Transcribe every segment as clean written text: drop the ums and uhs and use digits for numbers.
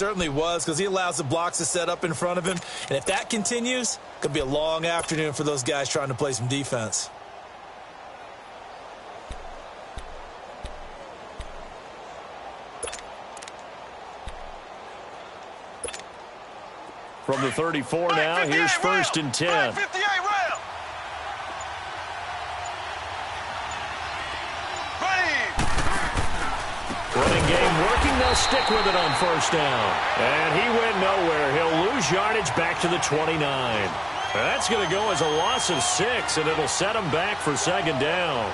certainly was, because he allows the blocks to set up in front of him. And if that continues, it could be a long afternoon for those guys trying to play some defense. From the 34 now, here's 1st and 10. Running game working, they'll stick with it on 1st down. And he went nowhere. He'll lose yardage back to the 29. That's going to go as a loss of 6, and it'll set him back for 2nd down.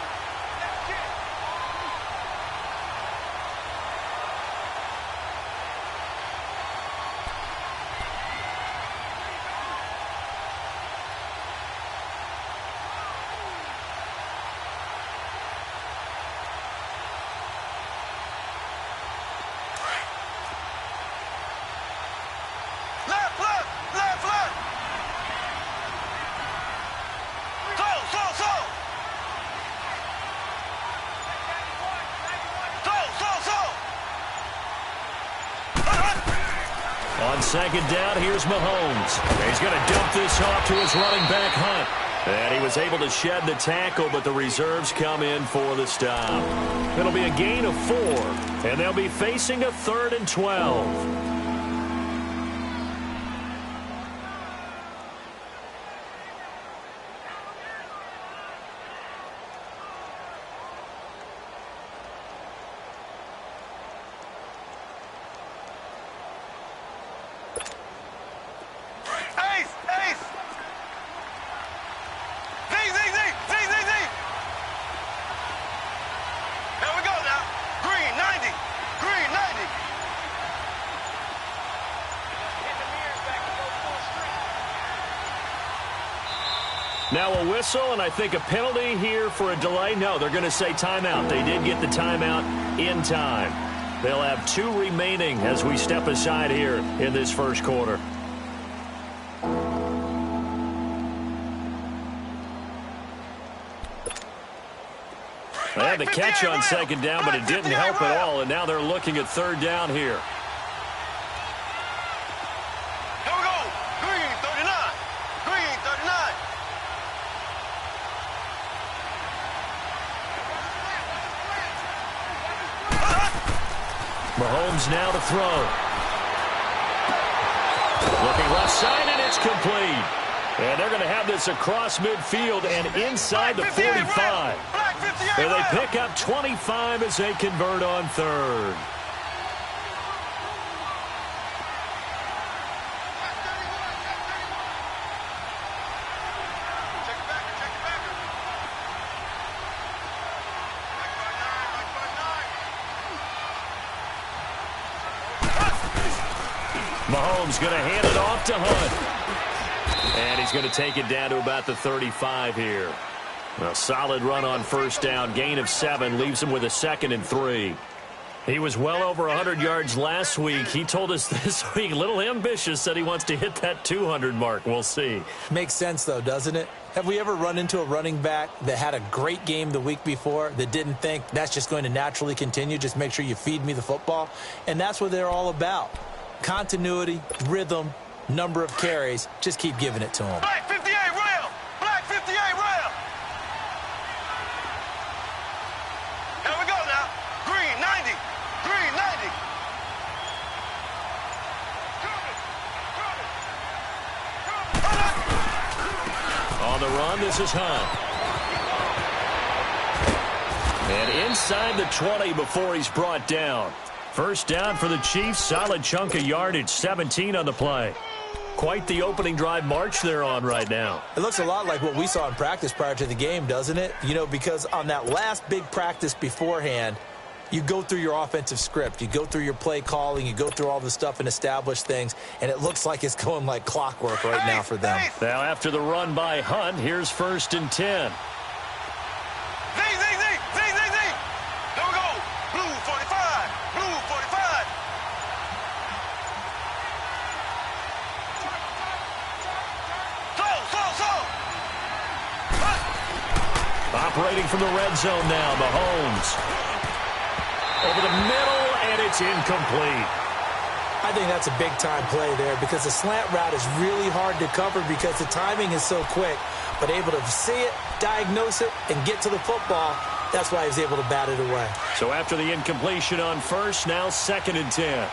On 2nd down, here's Mahomes. He's going to dump this off to his running back, Hunt. And he was able to shed the tackle, but the reserves come in for the stop. It'll be a gain of 4, and they'll be facing a 3rd and 12. Now a whistle, and I think a penalty here for a delay. No, they're going to say timeout. They did get the timeout in time. They'll have 2 remaining as we step aside here in this 1st quarter. They had the catch on 2nd down, but it didn't help at all, and now they're looking at 3rd down here. Mahomes now to throw. Looking left side, and it's complete. And they're going to have this across midfield and inside the 45. And they pick up 25 as they convert on 3rd. Mahomes going to hand it off to Hunt. And he's going to take it down to about the 35 here. A solid run on 1st down. Gain of 7 leaves him with a 2nd and 3. He was well over 100 yards last week. He told us this week, a little ambitious, said he wants to hit that 200 mark. We'll see. Makes sense, though, doesn't it? Have we ever run into a running back that had a great game the week before that didn't think that's just going to naturally continue? Just make sure you feed me the football. And that's what they're all about. Continuity, rhythm, number of carries. Just keep giving it to him. Black 58 rail! Black 58 rail! Here we go now. Green 90. Green 90. On the run, this is Hunt. And inside the 20 before he's brought down. 1st down for the Chiefs. Solid chunk of yardage. 17 on the play. Quite the opening drive march they're on right now. It looks a lot like what we saw in practice prior to the game, doesn't it? You know, because on that last big practice beforehand, you go through your offensive script. You go through your play calling. You go through all the stuff and establish things. And it looks like it's going like clockwork right now for them. Now after the run by Hunt, here's 1st and 10. Operating from the red zone now, Mahomes. Over the middle, and it's incomplete. I think that's a big-time play there because the slant route is really hard to cover because the timing is so quick. But able to see it, diagnose it, and get to the football, that's why he was able to bat it away. So after the incompletion on first, now 2nd and 10.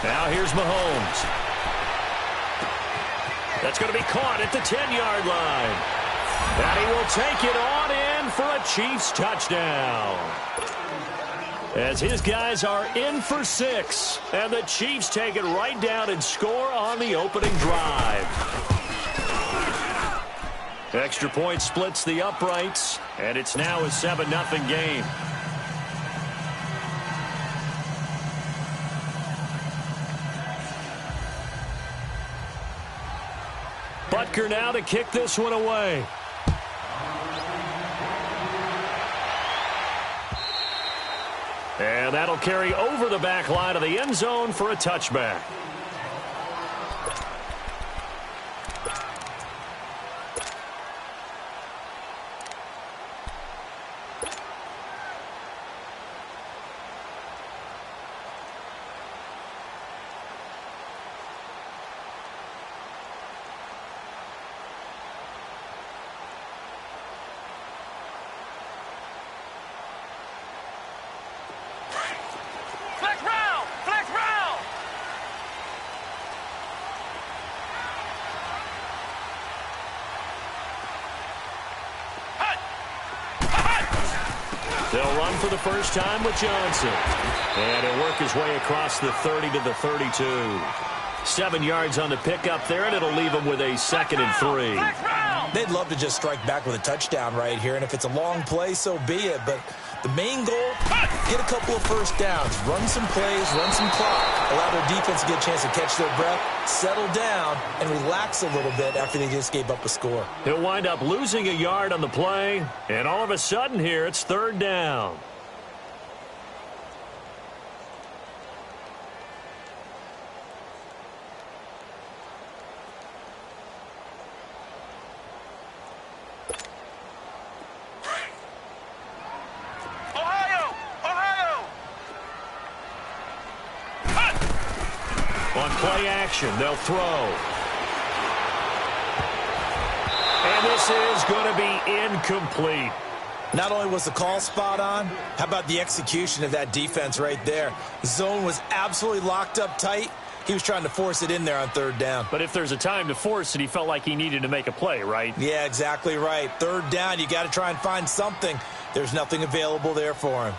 Now here's Mahomes. That's going to be caught at the 10-yard line. And he will take it on in for a Chiefs touchdown. As his guys are in for 6. And the Chiefs take it right down and score on the opening drive. Extra point splits the uprights. And it's now a 7-0 game. Butker now to kick this one away. And that'll carry over the back line of the end zone for a touchback. They'll run for the first time with Johnson. And he'll work his way across the 30 to the 32. 7 yards on the pickup there, and it'll leave him with a 2nd and 3. They'd love to just strike back with a touchdown right here, and if it's a long play, so be it. But the main goal, get a couple of first downs, run some plays, run some clock, allow their defense to get a chance to catch their breath, settle down, and relax a little bit after they just gave up a score. He'll wind up losing a yard on the play, and all of a sudden here, it's 3rd down. On play action, they'll throw. And this is going to be incomplete. Not only was the call spot on, how about the execution of that defense right there? The zone was absolutely locked up tight. He was trying to force it in there on 3rd down. But if there's a time to force it, he felt like he needed to make a play, right? Yeah, exactly right. 3rd down, you got to try and find something. There's nothing available there for him.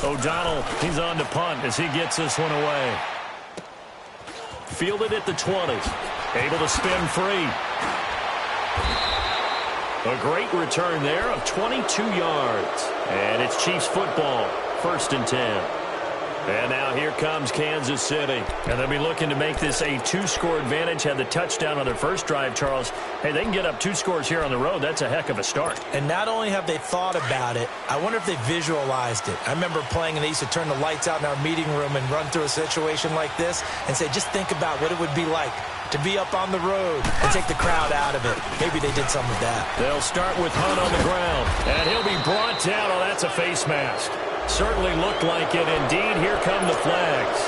O'Donnell, he's on to punt as he gets this one away. Fielded at the 20. Able to spin free. A great return there of 22 yards. And it's Chiefs football, 1st and 10. And now here comes Kansas City. And they'll be looking to make this a 2-score advantage. Had the touchdown on their first drive, Charles. Hey, they can get up 2 scores here on the road. That's a heck of a start. And not only have they thought about it, I wonder if they visualized it. I remember playing and they used to turn the lights out in our meeting room and run through a situation like this and say, just think about what it would be like to be up on the road and take the crowd out of it. Maybe they did some of that. They'll start with Hunt on the ground. And he'll be brought down. Oh, that's a face mask. Certainly looked like it. Indeed, here come the flags.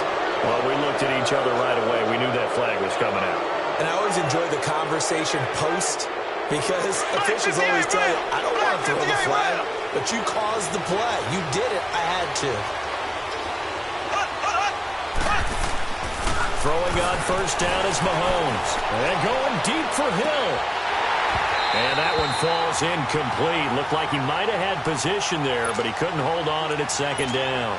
Well, we looked at each other right away. We knew that flag was coming out. And I always enjoy the conversation post because officials always tell you, I don't want to throw the flag, but you caused the play. You did it. I had to. Throwing on first down is Mahomes. And going deep for Hill. And that one falls incomplete. Looked like he might have had position there, but he couldn't hold on at its 2nd down.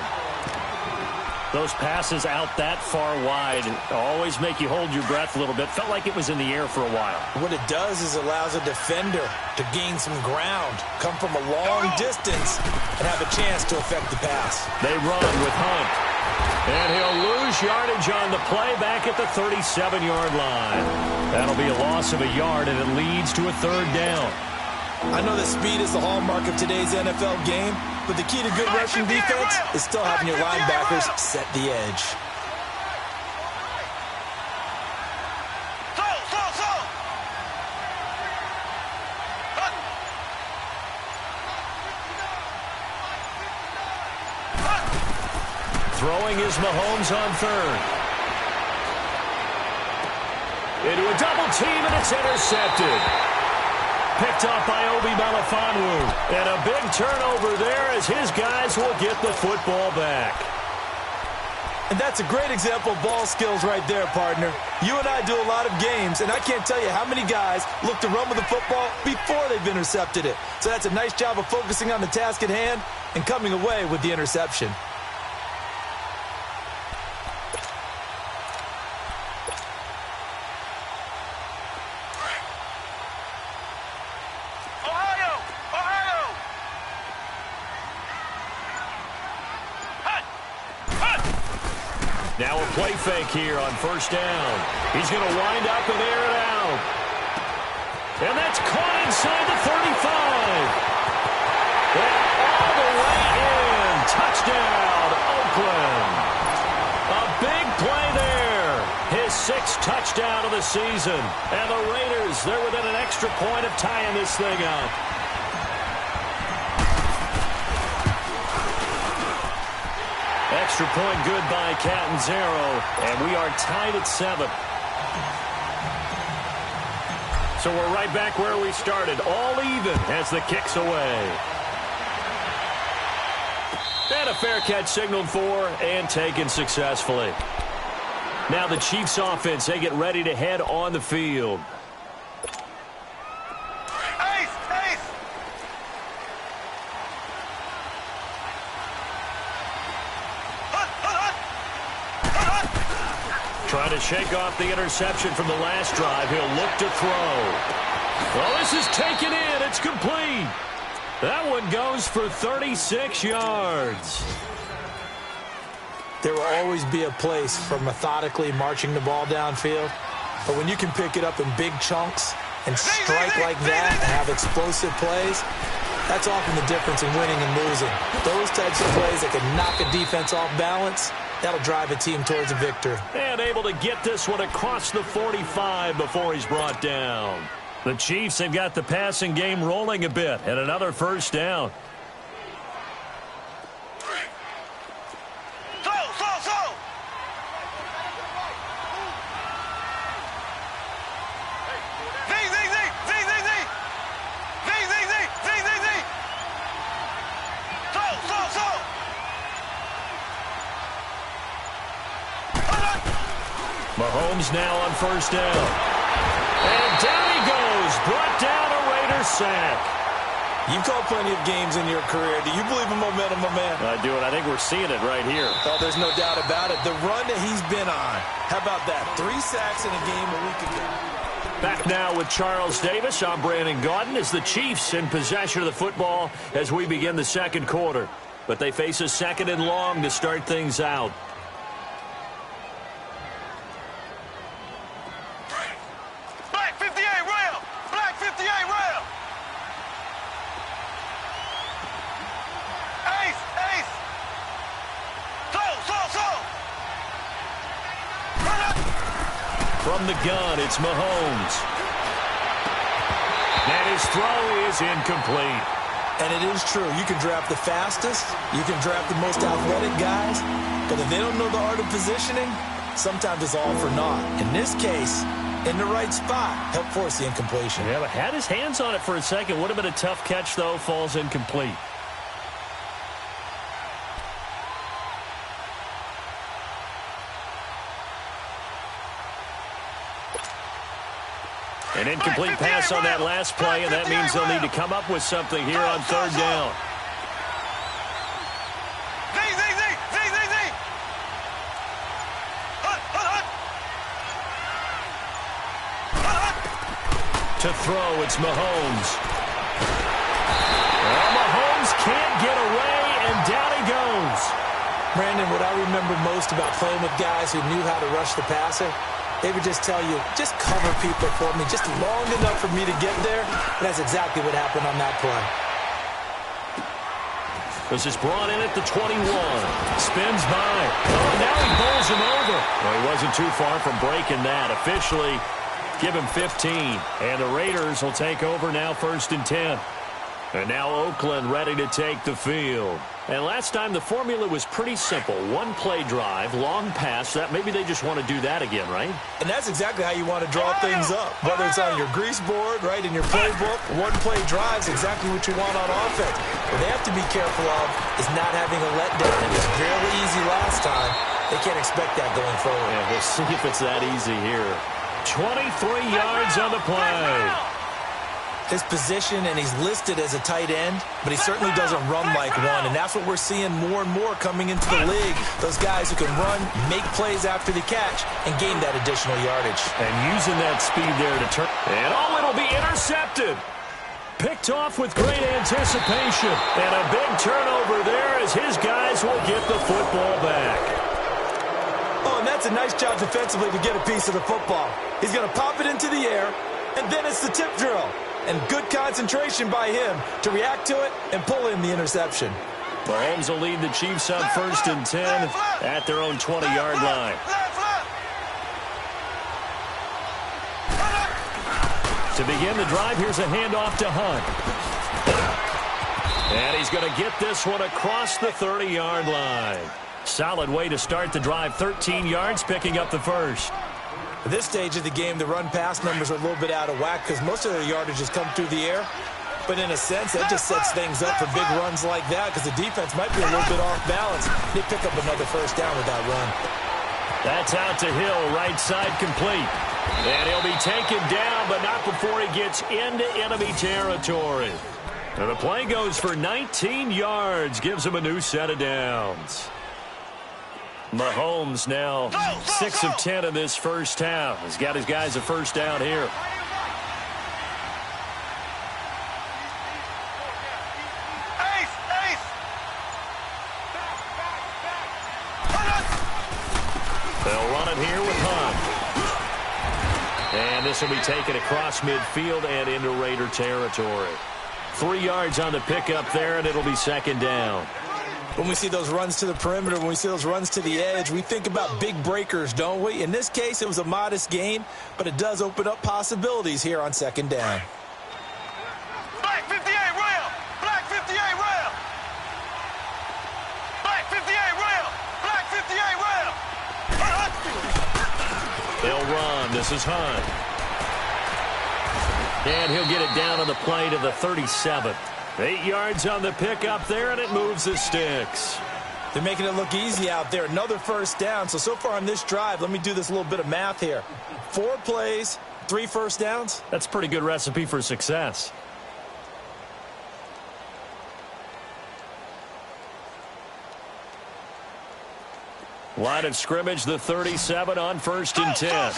Those passes out that far wide always make you hold your breath a little bit. Felt like it was in the air for a while. What it does is it allows a defender to gain some ground, come from a long distance, and have a chance to affect the pass. They run with Hunt. And he'll lose yardage on the play back at the 37-yard line. That'll be a loss of a yard, and it leads to a third down. I know that speed is the hallmark of today's NFL game, but the key to good rushing defense is still having your linebackers set the edge. Throwing is Mahomes on third. Into a double team, and it's intercepted. Picked off by Obi Melifonwu. And a big turnover there as his guys will get the football back. And that's a great example of ball skills right there, partner. You and I do a lot of games, and I can't tell you how many guys look to run with the football before they've intercepted it. So that's a nice job of focusing on the task at hand and coming away with the interception. Now a play fake here on first down. He's going to wind up and air it out. And that's caught inside the 35. And all the way in. Touchdown, Oakland. A big play there. His 6th touchdown of the season. And the Raiders, they're within an extra point of tying this thing up. Extra point good by Catanzaro, and we are tied at 7. So we're right back where we started, all even as the kick's away. And a fair catch signaled for and taken successfully. Now the Chiefs offense, they get ready to head on the field. Trying to shake off the interception from the last drive. He'll look to throw. Well, this is taken in. It's complete. That one goes for 36 yards. There will always be a place for methodically marching the ball downfield. But when you can pick it up in big chunks and strike like that and have explosive plays, that's often the difference in winning and losing. Those types of plays that can knock a defense off balance, that'll drive a team towards a victory. And able to get this one across the 45 before he's brought down. The Chiefs have got the passing game rolling a bit, and another first down. Mahomes now on first down. And down he goes. Brought down a Raiders sack. You've called plenty of games in your career. Do you believe in momentum, my man? I do, and I think we're seeing it right here. Oh, there's no doubt about it. The run that he's been on. How about that? 3 sacks in a game a week ago. Back now with Charles Davis. I'm Brandon Gaudin as the Chiefs in possession of the football as we begin the second quarter. But they face a 2nd and long to start things out. From the gun, it's Mahomes. And his throw is incomplete. And it is true. You can draft the fastest. You can draft the most athletic guys. But if they don't know the art of positioning, sometimes it's all for naught. In this case, in the right spot, help force the incompletion. Yeah, but had his hands on it for a second. Would have been a tough catch, though. Falls incomplete. An incomplete pass on that last play, and that means they'll need to come up with something here on third down. To throw, it's Mahomes. Well, Mahomes can't get away, and down he goes. Brandon, what I remember most about playing with guys who knew how to rush the passer, they would just tell you, just cover people for me, just long enough for me to get there. And that's exactly what happened on that play. This is brought in at the 21. Spins by. Oh, now he bowls him over. Well, he wasn't too far from breaking that. Officially, give him 15. And the Raiders will take over now 1st and 10. And now Oakland ready to take the field. And last time the formula was pretty simple. One-play drive, long pass. That maybe they just want to do that again, right? And that's exactly how you want to draw things up. Whether it's on your grease board, right, in your playbook, one-play drive is exactly what you want on offense. What they have to be careful of is not having a letdown. It was fairly easy last time. They can't expect that going forward. Yeah, we'll see if it's that easy here. 23 yards on the play. His position, and he's listed as a tight end, but he certainly doesn't run like one, and that's what we're seeing more and more coming into the league. Those guys who can run, make plays after the catch, and gain that additional yardage. And using that speed there to turn. And it'll be intercepted. Picked off with great anticipation. And a big turnover there as his guys will get the football back. Oh, and that's a nice job defensively to get a piece of the football. He's going to pop it into the air, and then it's the tip drill. And good concentration by him to react to it and pull in the interception. Mahomes will lead the Chiefs on 1st and 10 at their own 20-yard line. To begin the drive, here's a handoff to Hunt. And he's going to get this one across the 30-yard line. Solid way to start the drive. 13 yards, picking up the first. At this stage of the game, the run-pass numbers are a little bit out of whack because most of their yardage has come through the air. But in a sense, that just sets things up for big runs like that because the defense might be a little bit off balance. They pick up another first down with that run. That's out to Hill, right side complete. And he'll be taken down, but not before he gets into enemy territory. And the play goes for 19 yards, gives him a new set of downs. Mahomes now 6 of 10 in this first half. He's got his guys a first down here. They'll run it here with Hunt. And this will be taken across midfield and into Raider territory. 3 yards on the pickup there, and it'll be 2nd down. When we see those runs to the perimeter, when we see those runs to the edge, we think about big breakers, don't we? In this case, it was a modest gain, but it does open up possibilities here on 2nd down. Black 58 rail! Black 58 rail! Black 58 rail! Black 58 rail! They'll run. This is Hunt. And he'll get it down on the play to the 37. 8 yards on the pickup there, and it moves the sticks. They're making it look easy out there. Another first down. So far on this drive, let me do this little bit of math here. 4 plays, 3 first downs. That's a pretty good recipe for success. Line of scrimmage, the 37 on 1st and 10.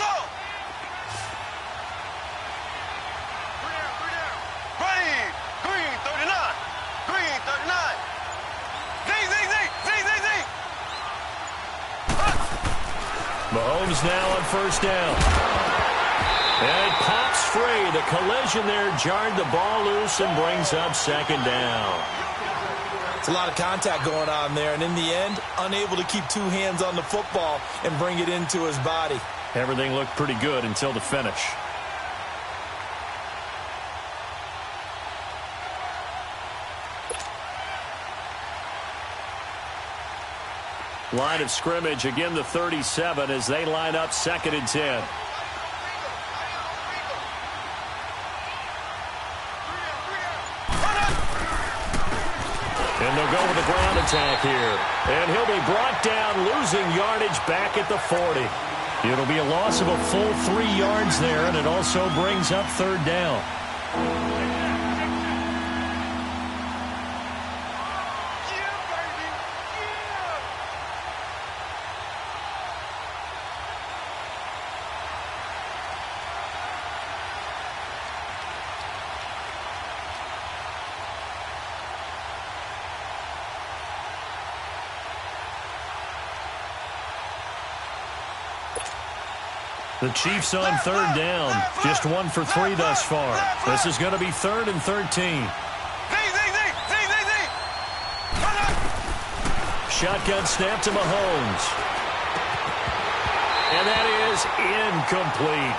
Mahomes now on 1st down. And it pops free. The collision there jarred the ball loose and brings up 2nd down. It's a lot of contact going on there, and in the end, unable to keep 2 hands on the football and bring it into his body. Everything looked pretty good until the finish. Line of scrimmage, again the 37 as they line up 2nd and 10. And they'll go with a ground attack here. And he'll be brought down, losing yardage back at the 40. It'll be a loss of a full 3 yards there, and it also brings up 3rd down. The Chiefs on third down. Just 1 for 3 thus far. This is going to be 3rd and 13. Shotgun snap to Mahomes. And that is incomplete.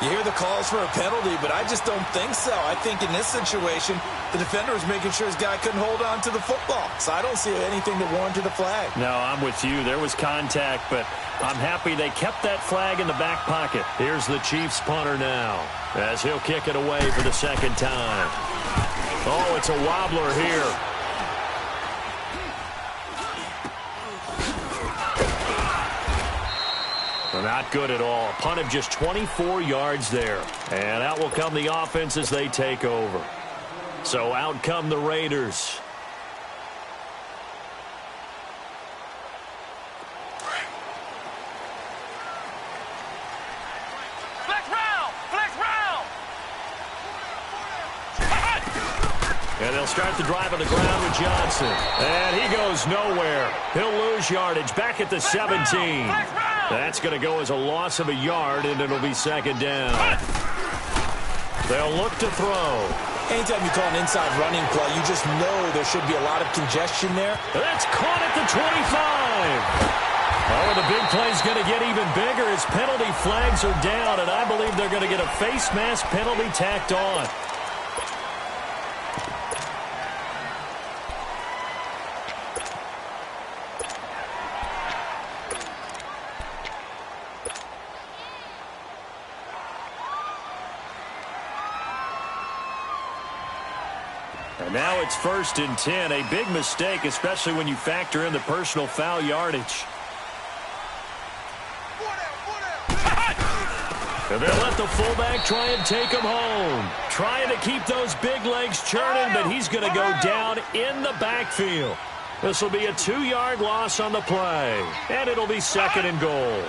You hear the calls for a penalty, but I just don't think so. I think in this situation, the defender was making sure his guy couldn't hold on to the football. So I don't see anything that warranted a flag. No, I'm with you. There was contact, but I'm happy they kept that flag in the back pocket. Here's the Chiefs punter now, as he'll kick it away for the second time. Oh, it's a wobbler here. Not good at all. A punt of just 24 yards there. And out will come the offense as they take over. So out come the Raiders. Flex round! Flex round! And they'll start the drive on the ground with Johnson. And he goes nowhere. He'll lose yardage back at the 17. That's going to go as a loss of a yard, and it'll be second down. They'll look to throw. Anytime you call an inside running play, you just know there should be a lot of congestion there. That's caught at the 25. Oh, the big play's going to get even bigger as penalty flags are down, and I believe they're going to get a face mask penalty tacked on. And now it's 1st and 10. A big mistake, especially when you factor in the personal foul yardage. And they'll let the fullback try and take him home. Trying to keep those big legs churning, but he's going to go down in the backfield. This will be a 2-yard loss on the play. And it'll be 2nd and goal.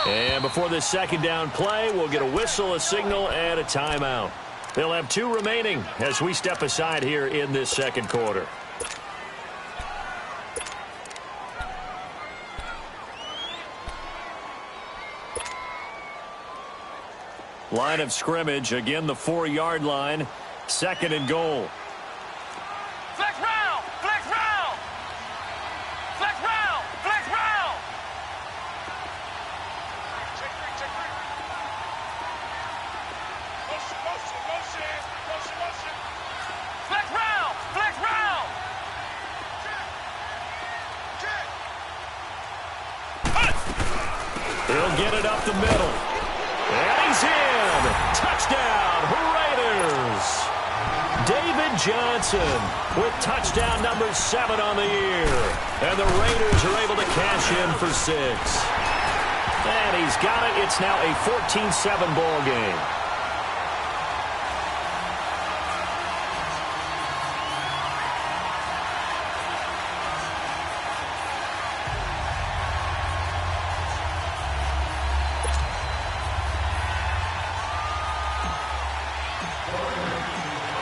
And before this second down play, we'll get a whistle, a signal, and a timeout. They'll have 2 remaining as we step aside here in this second quarter. Line of scrimmage, again the 4-yard line, 2nd and goal. Flex round! Flex round! Flex round! Flex round! Check 3, check 3. Motion. Flex round! Flex round! He'll get it up the middle. And he's in. Touchdown, Raiders. David Johnson with touchdown number 7 on the year. And the Raiders are able to cash in for 6. And he's got it. It's now a 14-7 ball game.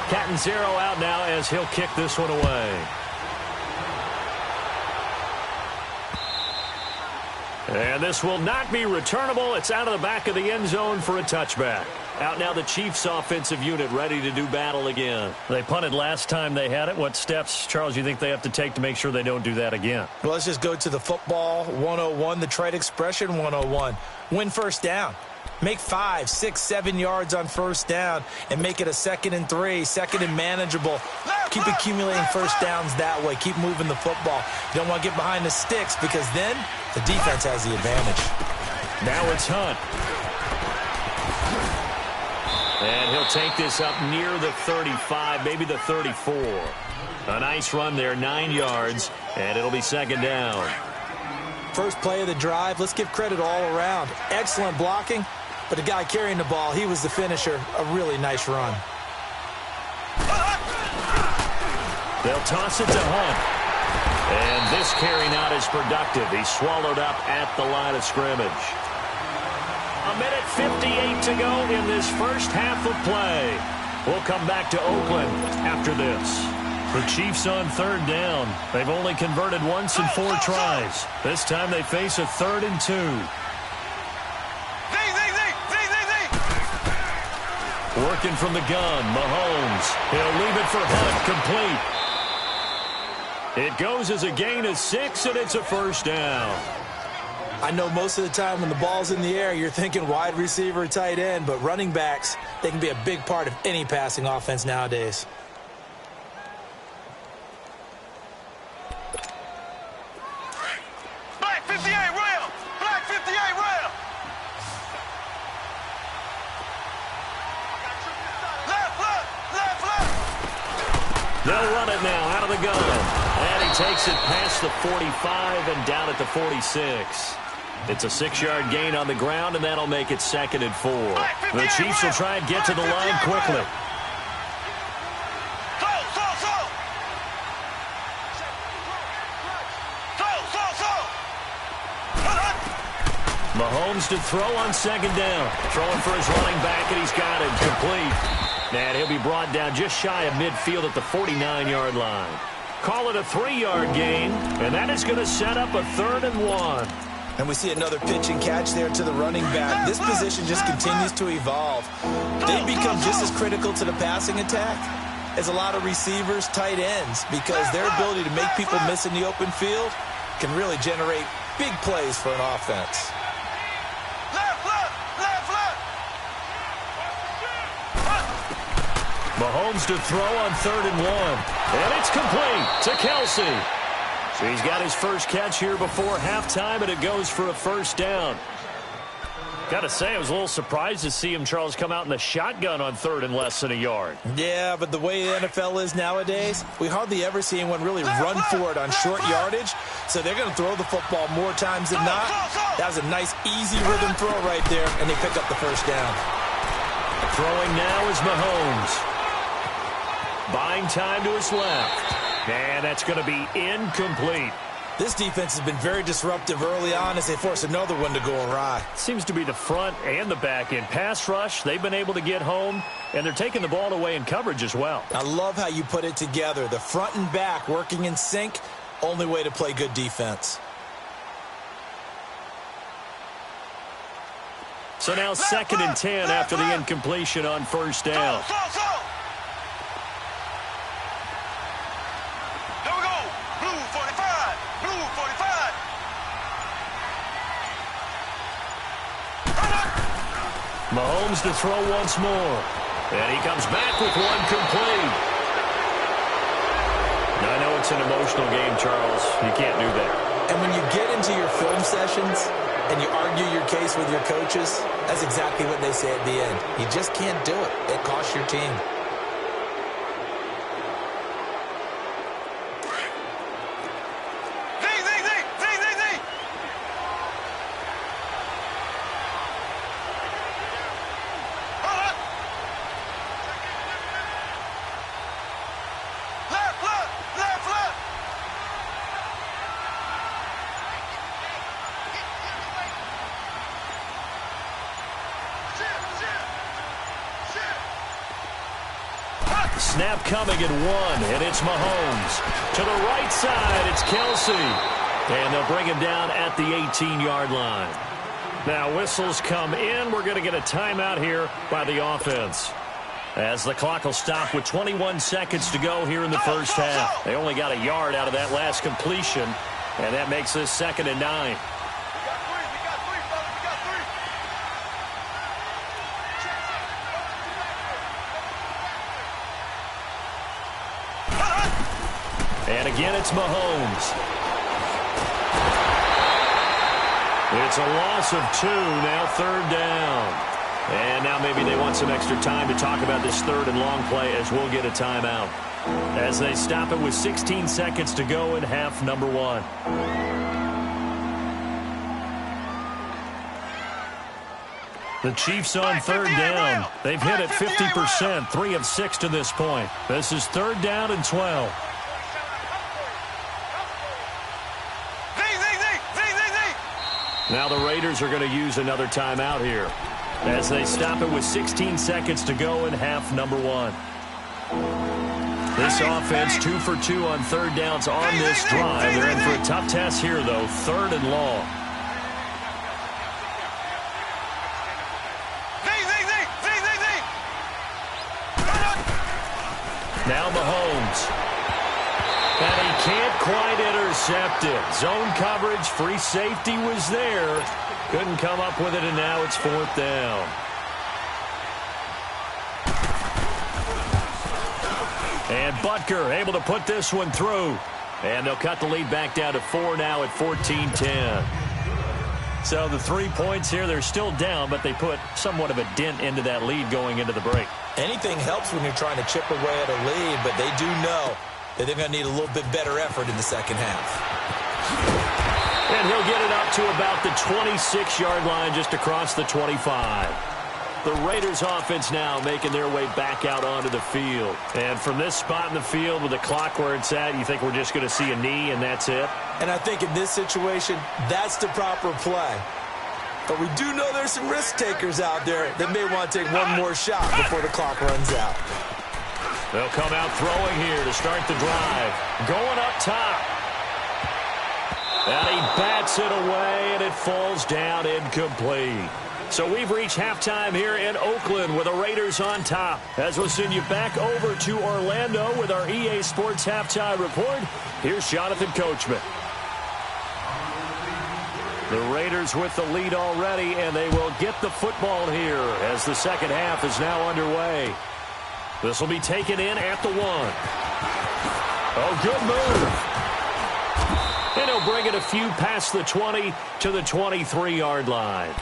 Cat and 0 out now as he'll kick this one away. And this will not be returnable. It's out of the back of the end zone for a touchback. Out now the Chiefs offensive unit ready to do battle again. They punted last time they had it. What steps, Charles, you think they have to take to make sure they don't do that again? Well, let's just go to the football 101, the trade expression 101. Win first down. Make 5, 6, 7 yards on first down and make it a 2nd and 3, 2nd and manageable. Keep accumulating first downs that way. Keep moving the football. You don't want to get behind the sticks because then the defense has the advantage. Now it's Hunt. And he'll take this up near the 35, maybe the 34. A nice run there, 9 yards, and it'll be 2nd down. First play of the drive, let's give credit all around. Excellent blocking, but the guy carrying the ball, he was the finisher. A really nice run. They'll toss it to Hunt. And this carry not as productive. He's swallowed up at the line of scrimmage. 1:58 to go in this first half of play. We'll come back to Oakland after this. The Chiefs on 3rd down. They've only converted once in 4 tries. This time they face a 3rd and 2. Working from the gun, Mahomes. He'll leave it for Hunt, complete. It goes as a gain of 6, and it's a first down. I know most of the time when the ball's in the air, you're thinking wide receiver, tight end, but running backs, they can be a big part of any passing offense nowadays. Black 58 rail! Black 58 rail! Left, left, left, left! They'll run it now out of the gun. And he takes it past the 45 and down at the 46. It's a 6-yard gain on the ground, and that'll make it 2nd and 4. The Chiefs will try and get to the line quickly. Mahomes to throw on 2nd down. Throwing for his running back, and he's got it complete. And he'll be brought down just shy of midfield at the 49-yard line. Call it a 3-yard gain, and that is going to set up a 3rd and 1. And we see another pitch and catch there to the running back. This position just continues to evolve. They become just as critical to the passing attack as a lot of receivers, tight ends, because their ability to make people miss in the open field can really generate big plays for an offense. Mahomes to throw on 3rd and 1. And it's complete to Kelsey. So he's got his first catch here before halftime, and it goes for a first down. Got to say, I was a little surprised to see him, Charles, come out in the shotgun on 3rd and less than a yard. Yeah, but the way the NFL is nowadays, we hardly ever see anyone really run for it on short yardage. So they're going to throw the football more times than not. That was a nice, easy rhythm throw right there, and they pick up the first down. Throwing now is Mahomes. Buying time to his left. And that's going to be incomplete. This defense has been very disruptive early on as they force another one to go awry. Seems to be the front and the back end. Pass rush, they've been able to get home, and they're taking the ball away in coverage as well. I love how you put it together. The front and back working in sync, only way to play good defense. So now 2nd and 10 after the incompletion on first down. Mahomes to throw once more. And he comes back with one complete. Now, I know it's an emotional game, Charles. You can't do that. And when you get into your film sessions and you argue your case with your coaches, that's exactly what they say at the end. You just can't do it. It costs your team. Snap coming at 1, and it's Mahomes. To the right side, it's Kelsey. And they'll bring him down at the 18-yard line. Now whistles come in. We're going to get a timeout here by the offense, as the clock will stop with 21 seconds to go here in the first half. They only got a yard out of that last completion, and that makes this 2nd and 9. And again, it's Mahomes. It's a loss of 2, now 3rd down. And now maybe they want some extra time to talk about this 3rd and long play, as we'll get a timeout, as they stop it with 16 seconds to go in half number 1. The Chiefs on 3rd down. They've hit it 50%, 3 of 6 to this point. This is 3rd down and 12. Now the Raiders are going to use another timeout here, as they stop it with 16 seconds to go in half number 1. This offense 2 for 2 on 3rd downs on this drive. They're in for a tough test here, though, 3rd and long. Now Mahomes. And he can't quite intercept it. Zone coverage, free safety was there. Couldn't come up with it, and now it's 4th down. And Butker able to put this one through. And they'll cut the lead back down to 4 now at 14-10. So the 3 points here, they're still down, but they put somewhat of a dent into that lead going into the break. Anything helps when you're trying to chip away at a lead, but they do know that they're going to need a little bit better effort in the second half. And he'll get it up to about the 26-yard line, just across the 25. The Raiders offense now making their way back out onto the field. And from this spot in the field with the clock where it's at, you think we're just going to see a knee and that's it? And I think in this situation, that's the proper play. But we do know there's some risk takers out there that may want to take one more shot before the clock runs out. They'll come out throwing here to start the drive. Going up top. And he bats it away, and it falls down incomplete. So we've reached halftime here in Oakland with the Raiders on top. As we'll send you back over to Orlando with our EA Sports Halftime Report, here's Jonathan Coachman. The Raiders with the lead already, and they will get the football here as the second half is now underway. This will be taken in at the 1. Oh, good move. And he'll bring it a few past the 20 to the 23-yard line.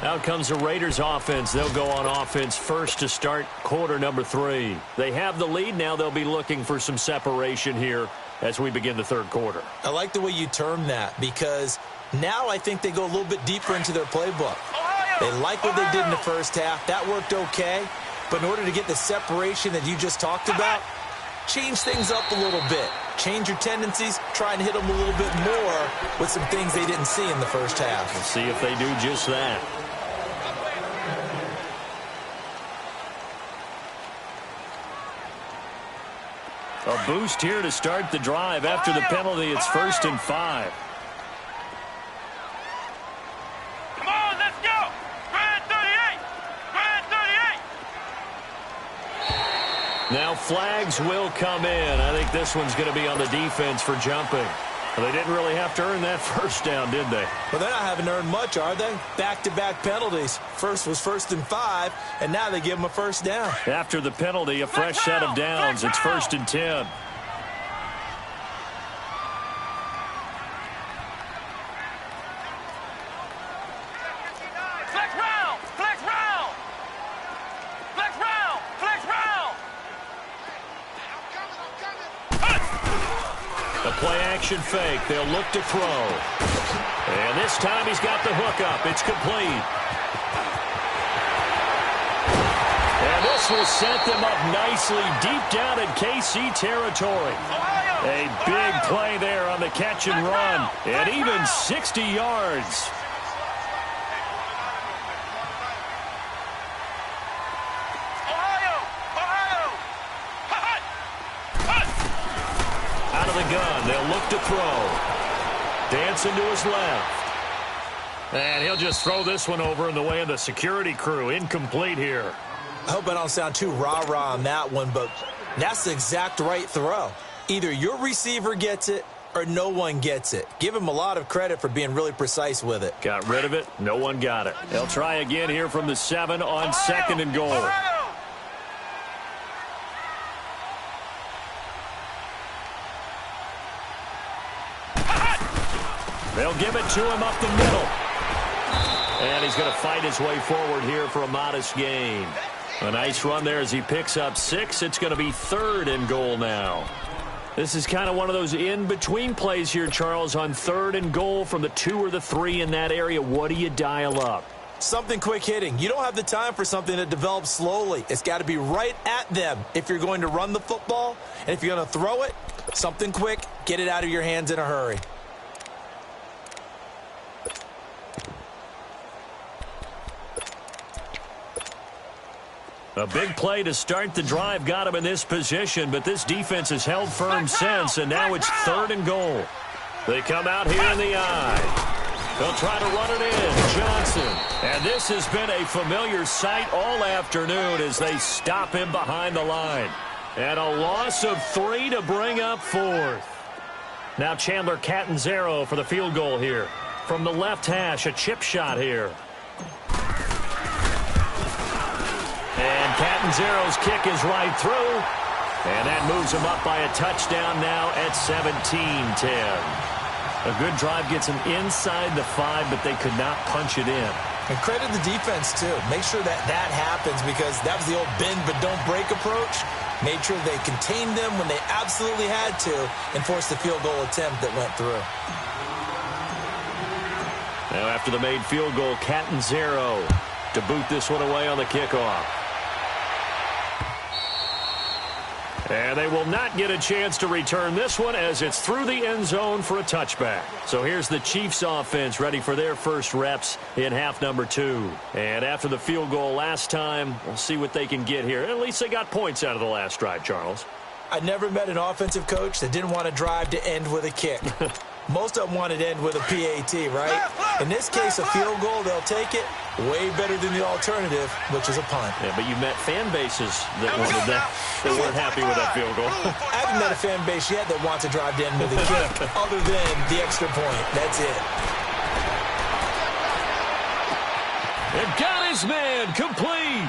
Out comes the Raiders offense. They'll go on offense first to start quarter number 3. They have the lead. Now they'll be looking for some separation here as we begin the third quarter. I like the way you term that because now I think they go a little bit deeper into their playbook. They like what they did in the first half. That worked okay. But in order to get the separation that you just talked about, change things up a little bit. Change your tendencies. Try and hit them a little bit more with some things they didn't see in the first half. We'll see if they do just that. A boost here to start the drive. After the penalty, it's 1st and 5. Come on, let's go. Grand 38. Grand 38. Now flags will come in. I think this one's going to be on the defense for jumping. Well, they didn't really have to earn that first down, did they? Well, they're not having to earn much, are they? Back-to-back penalties. First was 1st and 5, and now they give them a first down. After the penalty, a fresh set of downs. It's 1st and 10. Flex round. Flex round. Flex round. Flex round. A play-action fake. They'll look to throw. And this time he's got the hook up. It's complete. And this will set them up nicely deep down in KC territory. A big play there on the catch and run. And even 60 yards. Out of the gun, they'll look to throw. Dancing to his left. And he'll just throw this one over in the way of the security crew. Incomplete here. I hope I don't sound too rah-rah on that one, but that's the exact right throw. Either your receiver gets it or no one gets it. Give him a lot of credit for being really precise with it. Got rid of it. No one got it. They'll try again here from the 7 on 2nd and goal. They'll give it to him up the middle. And he's going to fight his way forward here for a modest gain. A nice run there as he picks up 6. It's going to be 3rd and goal now. This is kind of one of those in-between plays here, Charles, on 3rd and goal from the 2 or the 3 in that area. What do you dial up? Something quick hitting. You don't have the time for something that develops slowly. It's got to be right at them if you're going to run the football. And if you're going to throw it, something quick, get it out of your hands in a hurry. A big play to start the drive got him in this position, but this defense has held firm since, and now it's 3rd and goal. They come out here in the eye. They'll try to run it in. Johnson. And this has been a familiar sight all afternoon as they stop him behind the line. And a loss of 3 to bring up fourth. Now Chandler Catanzaro for the field goal here. From the left hash, a chip shot here. And Catanzaro's kick is right through. And that moves him up by a touchdown now at 17-10. A good drive gets them inside the 5, but they could not punch it in. And credit the defense, too. Make sure that happens because that was the old bend but don't break approach. Made sure they contained them when they absolutely had to and forced the field goal attempt that went through. Now after the made field goal, Catanzaro to boot this one away on the kickoff. And they will not get a chance to return this one as it's through the end zone for a touchback. So here's the Chiefs offense ready for their first reps in half number 2. And after the field goal last time, we'll see what they can get here. At least they got points out of the last drive, Charles. I never met an offensive coach that didn't want to drive to end with a kick. Most of them wanted to end with a PAT, right? In this case, a field goal, they'll take it. Way better than the alternative, which is a punt. Yeah, but you met fan bases that wanted that. They weren't happy with that field goal. I haven't met a fan base yet that wants to drive to end with a kick other than the extra point. That's it. And got his man complete.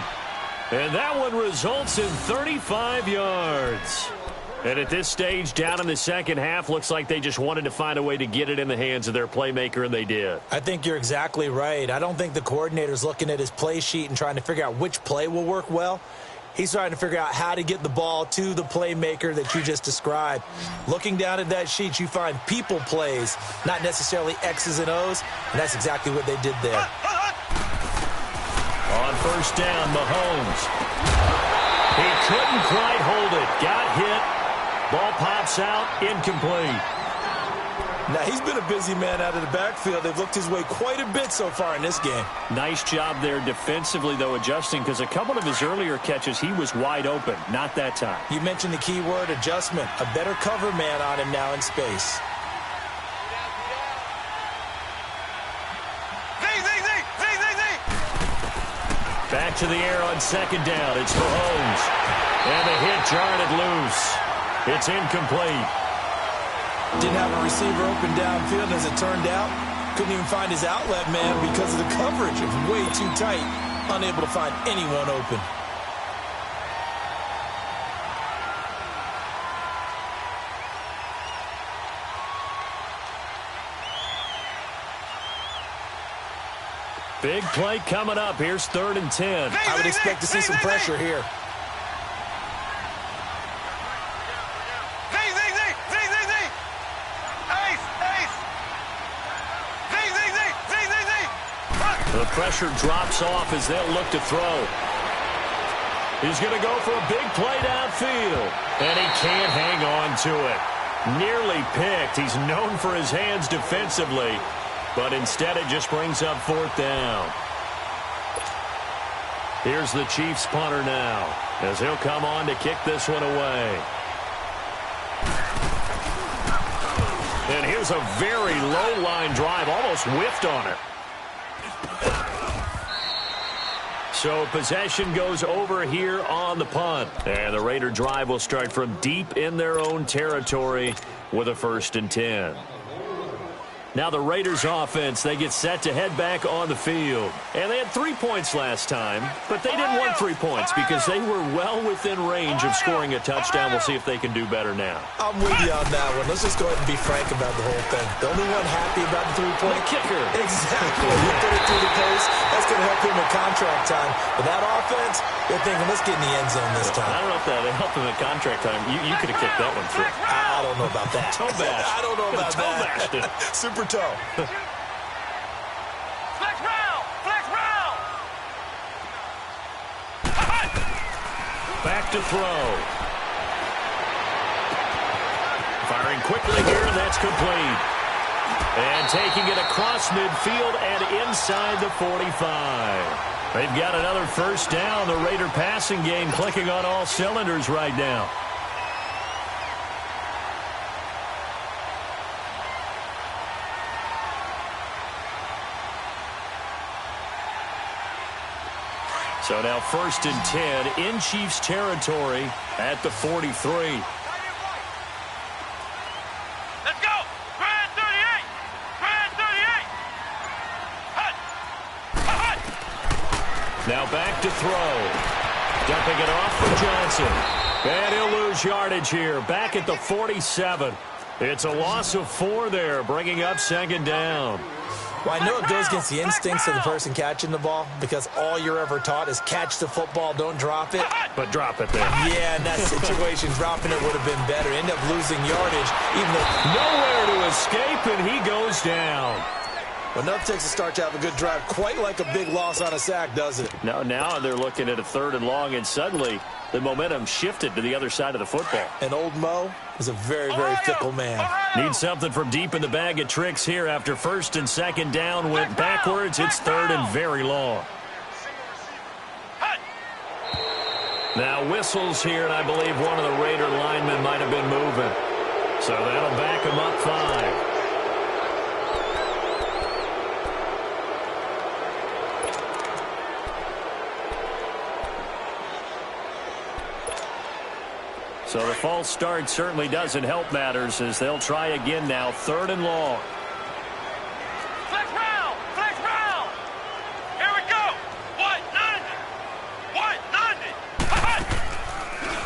And that one results in 35 yards. And at this stage, down in the second half, looks like they just wanted to find a way to get it in the hands of their playmaker, and they did. I think you're exactly right. I don't think the coordinator's looking at his play sheet and trying to figure out which play will work well. He's trying to figure out how to get the ball to the playmaker that you just described. Looking down at that sheet, you find people plays, not necessarily X's and O's, and that's exactly what they did there. On first down, Mahomes. He couldn't quite hold it. Got hit. Ball pops out, incomplete. Now, he's been a busy man out of the backfield. They've looked his way quite a bit so far in this game. Nice job there defensively, though, adjusting, because a couple of his earlier catches, he was wide open. Not that time. You mentioned the key word, adjustment. A better cover man on him now in space. Back to the air on second down. It's Mahomes. And the hit jarred it loose. It's incomplete. Didn't have a receiver open downfield, as it turned out. Couldn't even find his outlet man because of the coverage. It was way too tight. Unable to find anyone open. Big play coming up. Here's 3rd and 10. I would expect to see some pressure here. The pressure drops off as they'll look to throw. He's going to go for a big play downfield. And he can't hang on to it. Nearly picked. He's known for his hands defensively. But instead it just brings up 4th down. Here's the Chiefs punter now, as he'll come on to kick this one away. And here's a very low line drive, almost whiffed on it. So possession goes over here on the punt. And the Raider drive will start from deep in their own territory with a 1st and 10. Now the Raiders offense, they get set to head back on the field. And they had 3 points last time, but they didn't want 3 points because they were well within range of scoring a touchdown. We'll see if they can do better now. I'm with you on that one. Let's just go ahead and be frank about the whole thing. The only one happy about the 3-point kicker. Exactly. He put it through the post. That's going to help him in contract time. But that offense, they're thinking, let's get in the end zone this time. I don't know if that helped him at contract time. You could have kicked that one through. I don't know about that. Toe bash. I don't know about toe that. Bashed it. Super toe. Flex round! Flex round! Back to throw. Firing quickly here, and that's complete. And taking it across midfield and inside the 45. They've got another 1st down. The Raider passing game clicking on all cylinders right now. So now 1st and 10 in Chiefs territory at the 43. Let's go! Grand 38! Grand 38! Hut! Hut! Now back to throw. Dumping it off for Johnson. And he'll lose yardage here. Back at the 47. It's a loss of 4 there, bringing up 2nd down. Well, I know it goes against the instincts of the person catching the ball because all you're ever taught is catch the football, don't drop it. But drop it there. Yeah, in that situation, dropping it would have been better. End up losing yardage, even though nowhere to escape, and he goes down. Well, enough takes a start to have a good drive. Quite like a big loss on a sack, doesn't it? Now they're looking at a 3rd and long, and suddenly the momentum shifted to the other side of the football. And old Mo is a very, very fickle man. Needs something from deep in the bag of tricks here after 1st and 2nd down. Went backwards. It's 3rd and very long. Now whistles here, and I believe one of the Raider linemen might have been moving. So that'll back him up 5. So the false start certainly doesn't help matters as they'll try again now. 3rd and long. Flex round! Flex round! Here we go! 190! 190!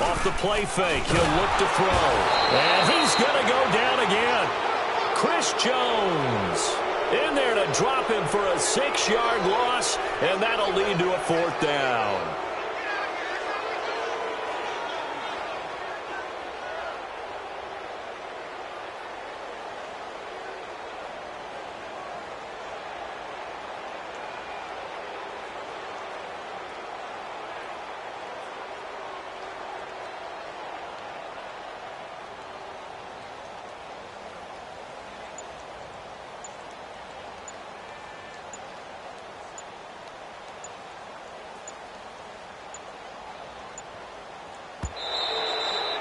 Off the play fake, he'll look to throw. And he's going to go down again. Chris Jones in there to drop him for a 6-yard loss, and that'll lead to a 4th down.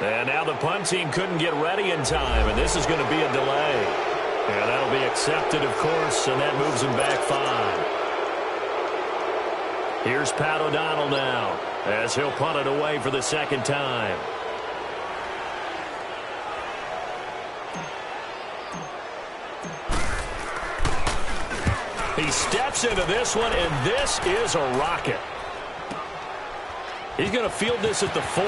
And now the punt team couldn't get ready in time, and this is going to be a delay. And that'll be accepted, of course, and that moves him back 5. Here's Pat O'Donnell now, as he'll punt it away for the 2nd time. He steps into this one, and this is a rocket. He's going to field this at the 4.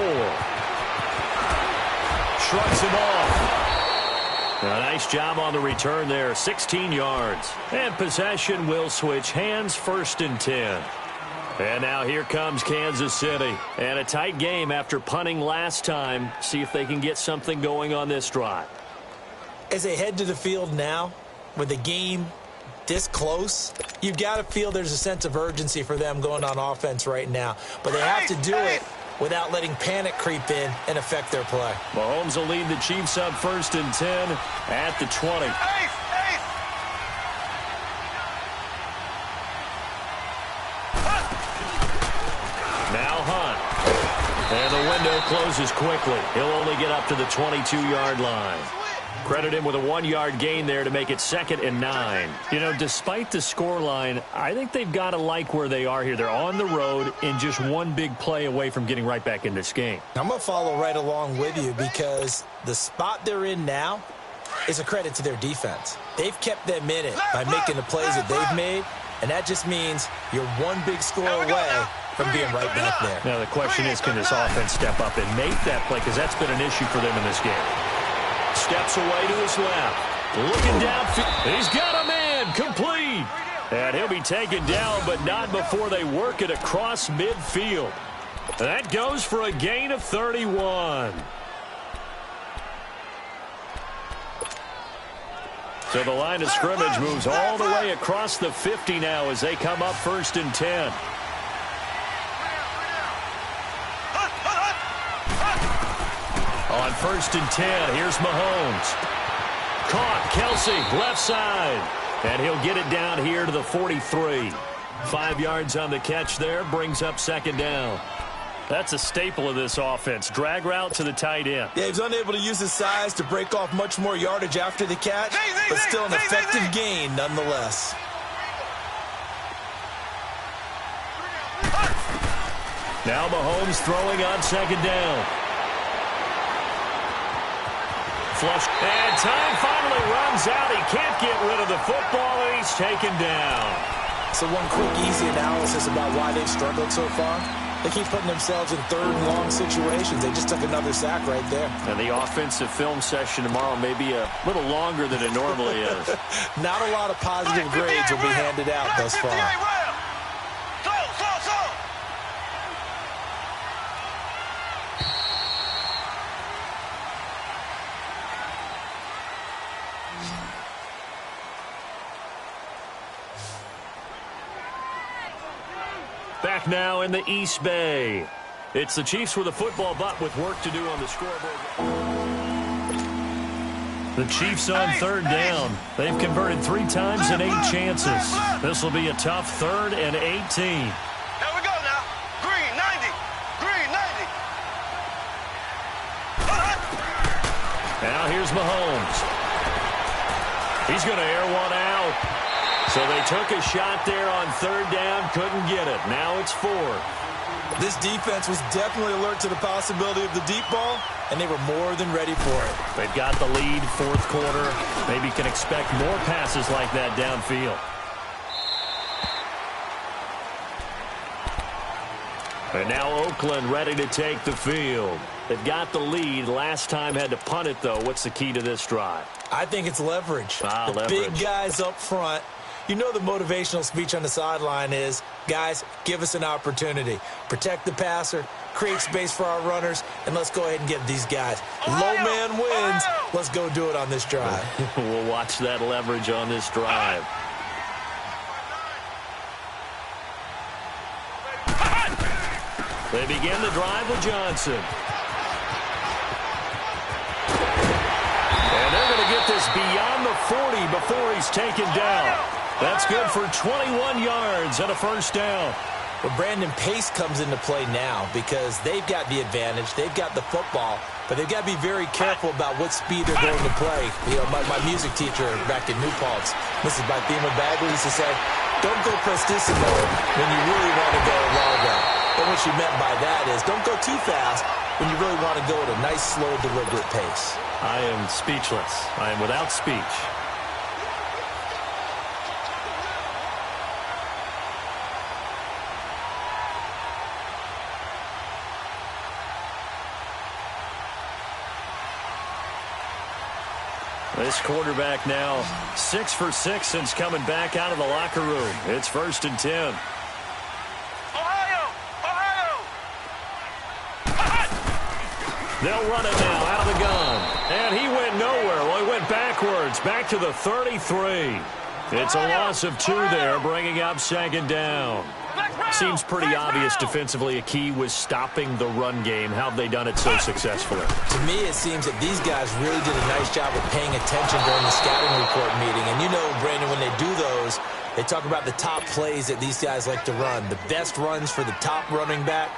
Shrugs him off. A nice job on the return there. 16 yards. And possession will switch hands. 1st and 10. And now here comes Kansas City. And a tight game after punting last time. See if they can get something going on this drive. As they head to the field now, with the game this close, you've got to feel there's a sense of urgency for them going on offense right now. But they have to do it without letting panic creep in and affect their play. Mahomes will lead the Chiefs up 1st and 10 at the 20. Now Hunt. And the window closes quickly. He'll only get up to the 22-yard line. Credit him with a 1-yard gain there to make it 2nd and 9. You know, despite the scoreline, I think they've got to like where they are here. They're on the road and just one big play away from getting right back in this game. I'm going to follow right along with you because the spot they're in now is a credit to their defense. They've kept them in it by making the plays that they've made, and that just means you're one big score away from being right back there. Now, the question is, can this offense step up and make that play? Because that's been an issue for them in this game. Steps away to his left. Looking downfield. He's got a man. Complete. And he'll be taken down, but not before they work it across midfield. That goes for a gain of 31. So the line of scrimmage moves all the way across the 50 now as they come up 1st and 10. On 1st and 10, here's Mahomes. Caught, Kelsey, left side. And he'll get it down here to the 43. 5 yards on the catch there, brings up 2nd down. That's a staple of this offense. Drag route to the tight end. Yeah, he's unable to use his size to break off much more yardage after the catch, but still an effective gain nonetheless. Now Mahomes throwing on second down. Flush. And time finally runs out. He can't get rid of the football, and he's taken down. So one quick, easy analysis about why they've struggled so far. They keep putting themselves in third and long situations. They just took another sack right there. And the offensive film session tomorrow may be a little longer than it normally is. Not a lot of positive grades will be handed out thus far. Back now in the East Bay. It's the Chiefs with a football, but with work to do on the scoreboard. The Chiefs on third down. They've converted 3 times in 8 chances. This will be a tough 3rd and 18. Here we go now. Green, 90. Green, 90. Now here's Mahomes. He's going to air one out. So they took a shot there on third down, couldn't get it. Now it's 4. This defense was definitely alert to the possibility of the deep ball, and they were more than ready for it. They've got the lead, 4th quarter. Maybe can expect more passes like that downfield. And now Oakland ready to take the field. They've got the lead. Last time had to punt it, though. What's the key to this drive? I think it's leverage. The leverage. Big guys up front. You know the motivational speech on the sideline is, guys, give us an opportunity. Protect the passer, create space for our runners, and let's go ahead and get these guys. Low man wins. Let's go do it on this drive. We'll watch that leverage on this drive. They begin the drive with Johnson. And they're going to get this beyond the 40 before he's taken down. That's good for 21 yards and a first down. But Brandon, pace comes into play now because they've got the advantage. They've got the football, but they've got to be very careful about what speed they're going to play. You know, my music teacher back in New Paltz, Mrs. Bythema Bagley, used to say, don't go prestissimo when you really want to go largo. And what she meant by that is don't go too fast when you really want to go at a nice, slow, deliberate pace. I am speechless. I am without speech. This quarterback now 6 for 6 since coming back out of the locker room. It's 1st and 10. They'll run it now out of the gun. And he went nowhere. Well, he went backwards, back to the 33. It's a loss of 2 there, bringing up 2nd down. Seems pretty obvious defensively a key was stopping the run game. How have they done it so successfully? To me, it seems that these guys really did a nice job of paying attention during the scouting report meeting. And you know, Brandon, when they do those, they talk about the top plays that these guys like to run. The best runs for the top running back,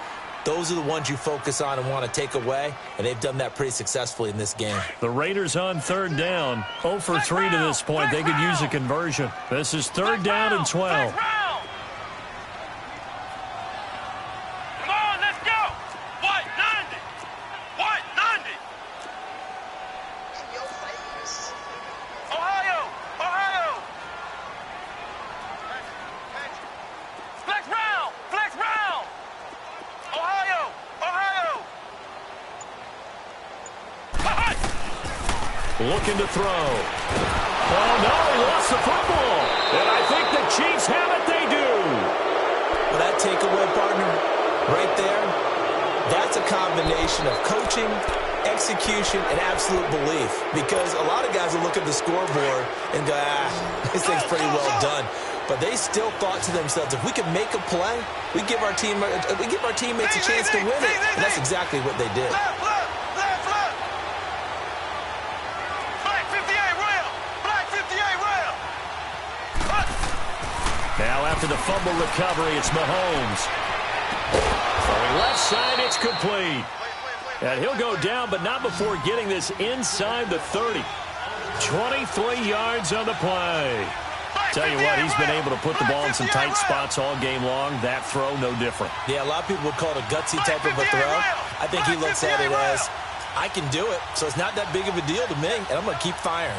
those are the ones you focus on and want to take away, and they've done that pretty successfully in this game. The Raiders on third down, 0 for 3 to this point. They could use a conversion. This is 3rd down and 12. Looking to throw. Oh, no, he lost the football. And I think the Chiefs have it. They do. Well, that takeaway, partner, right there, that's a combination of coaching, execution, and absolute belief. Because a lot of guys will look at the scoreboard and go, this thing's pretty well done. But they still thought to themselves, if we can make a play, we give our teammates a chance to win it. And that's exactly what they did. Now after the fumble recovery, it's Mahomes. Throwing left side, it's complete. And he'll go down, but not before getting this inside the 30. 23 yards on the play. Tell you what, he's been able to put the ball in some tight spots all game long. That throw, no different. Yeah, a lot of people would call it a gutsy type of a throw. I think he looks at it as, I can do it, so it's not that big of a deal to me, and I'm going to keep firing.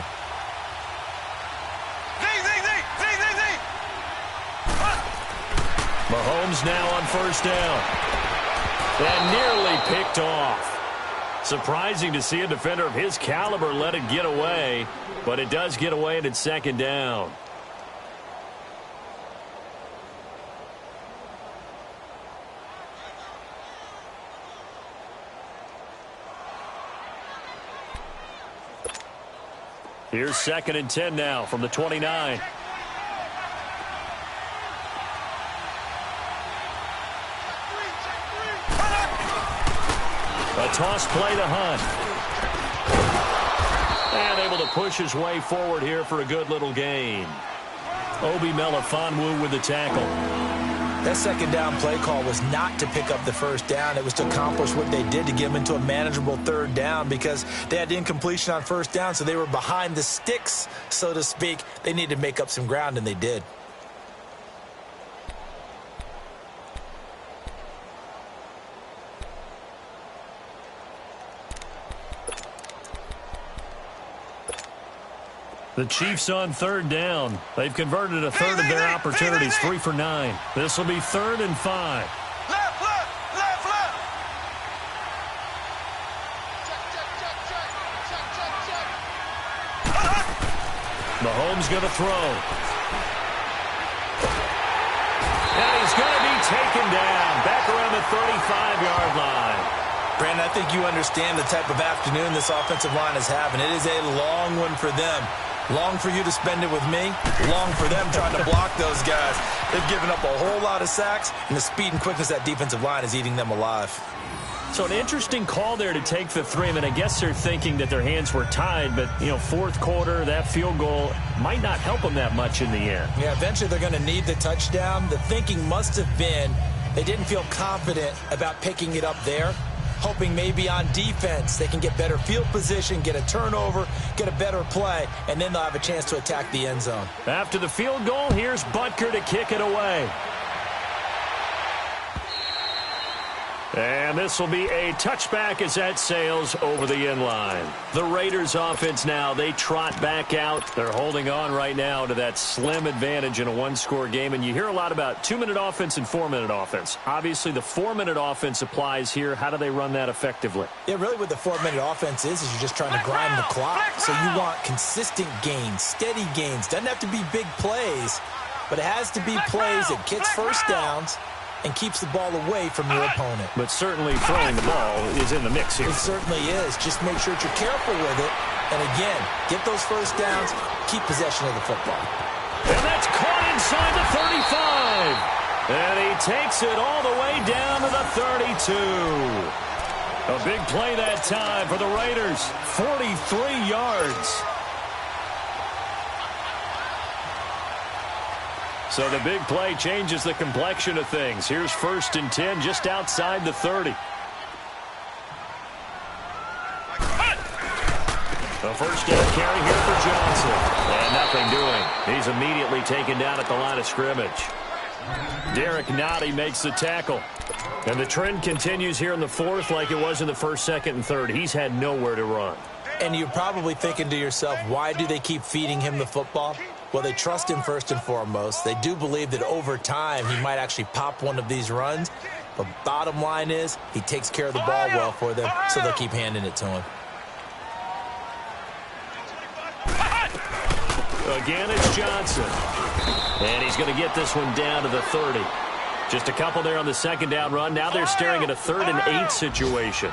Mahomes now on first down. And nearly picked off. Surprising to see a defender of his caliber let it get away, but it does get away and it's second down. Here's 2nd and 10 now from the 29. A toss play to Hunt. And able to push his way forward here for a good little gain. Obi Melifonwu with the tackle. That second down play call was not to pick up the first down. It was to accomplish what they did to get them into a manageable third down because they had incompletion on first down, so they were behind the sticks, so to speak. They needed to make up some ground, and they did. The Chiefs on third down. They've converted a third of their opportunities, 3 for 9. This will be 3rd and 5. Left. Mahomes going to throw. And he's going to be taken down back around the 35-yard line. Brandon, I think you understand the type of afternoon this offensive line is having. It is a long one for them. Long for you to spend it with me. Long for them trying to block those guys. They've given up a whole lot of sacks, and the speed and quickness of that defensive line is eating them alive. So an interesting call there to take the 3. I mean, I guess they're thinking that their hands were tied, but, you know, fourth quarter, that field goal might not help them that much in the end. Yeah, eventually they're going to need the touchdown. The thinking must have been they didn't feel confident about picking it up there, hoping maybe on defense they can get better field position, get a turnover, get a better play, and then they'll have a chance to attack the end zone. After the field goal, here's Butker to kick it away. And this will be a touchback as that sails over the end line. The Raiders offense now, they trot back out. They're holding on right now to that slim advantage in a one-score game. And you hear a lot about 2-minute offense and 4-minute offense. Obviously, the 4-minute offense applies here. How do they run that effectively? Yeah, really what the 4-minute offense is you're just trying to grind the clock. So you want consistent gains, steady gains. Doesn't have to be big plays, but it has to be plays that gets first downs and keeps the ball away from your opponent. But certainly throwing the ball is in the mix here. It certainly is. Just make sure that you're careful with it. And again, get those first downs, keep possession of the football. And that's caught inside the 35. And he takes it all the way down to the 32. A big play that time for the Raiders. 43 yards. So the big play changes the complexion of things. Here's 1st and 10 just outside the 30. The first down carry here for Johnson. And nothing doing. He's immediately taken down at the line of scrimmage. Derek Nottie makes the tackle. And the trend continues here in the 4th like it was in the 1st, 2nd, and 3rd. He's had nowhere to run. And you're probably thinking to yourself, why do they keep feeding him the football? Well, they trust him first and foremost. They do believe that over time he might actually pop one of these runs. But bottom line is he takes care of the ball well for them, so they'll keep handing it to him. Again, it's Johnson. And he's going to get this one down to the 30. Just a couple there on the 2nd down run. Now they're staring at a 3rd and 8 situation.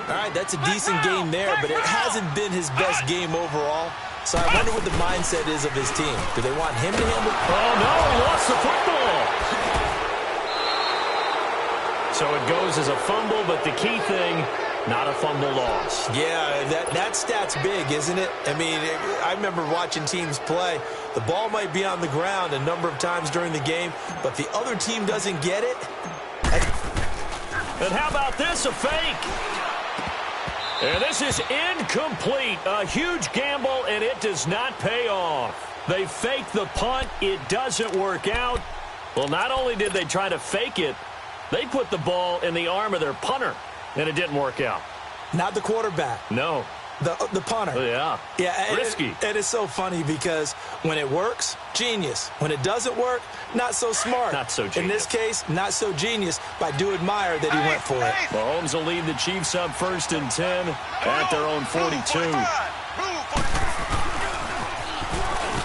All right, that's a decent game there, but it hasn't been his best game overall. So I wonder what the mindset is of his team. Do they want him to handle? Oh, no, he lost the football. So it goes as a fumble, but the key thing, not a fumble loss. Yeah, that stat's big, isn't it? I mean, I remember watching teams play. The ball might be on the ground a number of times during the game, but the other team doesn't get it. And how about this, a fake? And this is incomplete. A huge gamble, and it does not pay off. They fake the punt. It doesn't work out. Well, not only did they try to fake it, they put the ball in the arm of their punter, and it didn't work out. Not the quarterback. No. The punter. Yeah. Yeah. Risky. And it's so funny because when it works, genius. When it doesn't work, not so smart. Not so genius. In this case, not so genius, but I do admire that he went for it. Mahomes will lead the Chiefs up 1st and 10 at their own 42.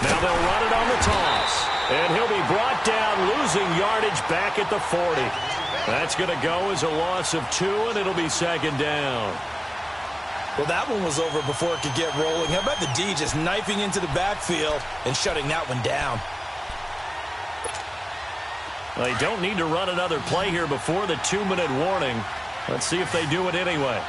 Now they'll run it on the toss. And he'll be brought down, losing yardage back at the 40. That's going to go as a loss of 2, and it'll be 2nd down. Well, that one was over before it could get rolling. How about the D just knifing into the backfield and shutting that one down? They don't need to run another play here before the 2-minute warning. Let's see if they do it anyway.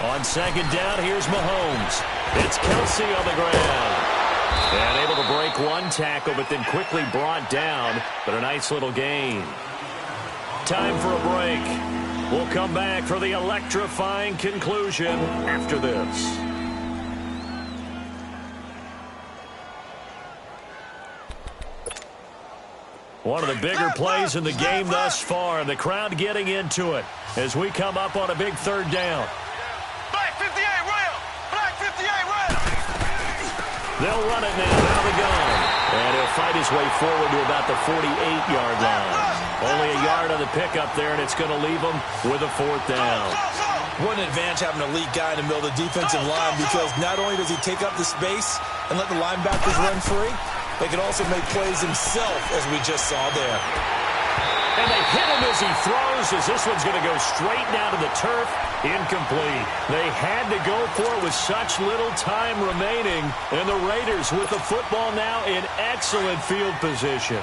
On 2nd down, here's Mahomes. It's Kelsey on the ground. And able to break one tackle, but then quickly brought down. But a nice little gain. Time for a break. We'll come back for the electrifying conclusion after this. One of the bigger plays in the game thus far, and the crowd getting into it as we come up on a big 3rd down. Black 58 rail! Black 58 rail! They'll run it now out of the gun. And he'll fight his way forward to about the 48-yard line. Only a yard on the pickup there, and it's going to leave him with a 4th down. What an advantage having an elite guy in the middle of the defensive line, because not only does he take up the space and let the linebackers run free, they can also make plays himself, as we just saw there. And they hit him as he throws, as this one's going to go straight down to the turf. Incomplete. They had to go for it with such little time remaining, and the Raiders with the football now in excellent field position.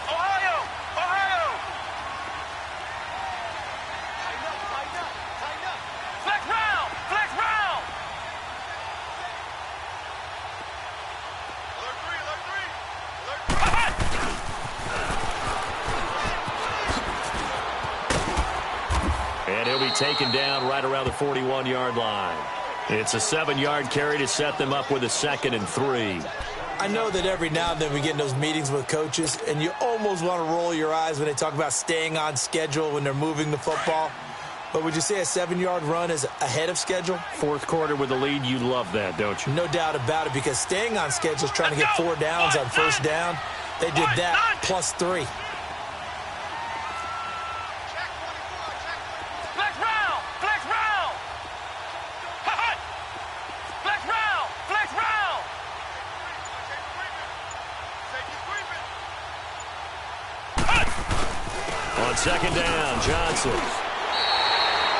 Ohio! Ohio! Flex round! Flex round! Alert 3, alert 3! Alert 3! And he'll be taken down right around the 41-yard line. It's a 7-yard carry to set them up with a 2nd and 3. I know that every now and then we get in those meetings with coaches, and you almost want to roll your eyes when they talk about staying on schedule when they're moving the football. But would you say a 7-yard run is ahead of schedule? 4th quarter with the lead, you love that, don't you? No doubt about it, because staying on schedule is trying to get 4 downs on 1st down. They did that plus 3. Flex round! Flex round! Flex round! Flex round! On 2nd down, Johnson.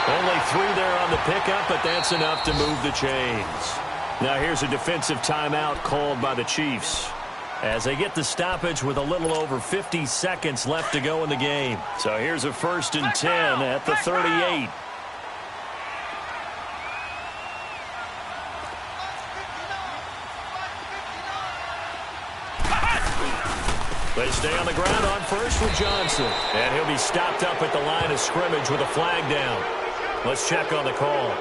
Only 3 there on the pickup, but that's enough to move the chains. Now here's a defensive timeout called by the Chiefs as they get the stoppage with a little over 50 seconds left to go in the game. So here's a 1st and 10 at the 38. They stay on the ground on 1st with Johnson. And he'll be stopped up at the line of scrimmage with a flag down. Let's check on the call.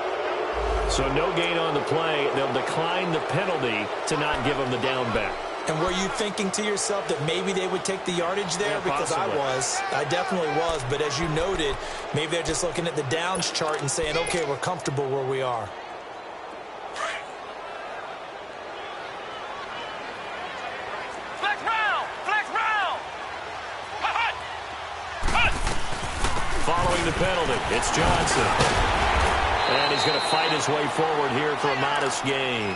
So no gain on the play. They'll decline the penalty to not give him the down back. And were you thinking to yourself that maybe they would take the yardage there? Yeah, because possibly. I definitely was. But as you noted, maybe they're just looking at the downs chart and saying, okay, we're comfortable where we are. Flex round! Flex round! Following the penalty, it's Johnson. And he's going to fight his way forward here for a modest gain.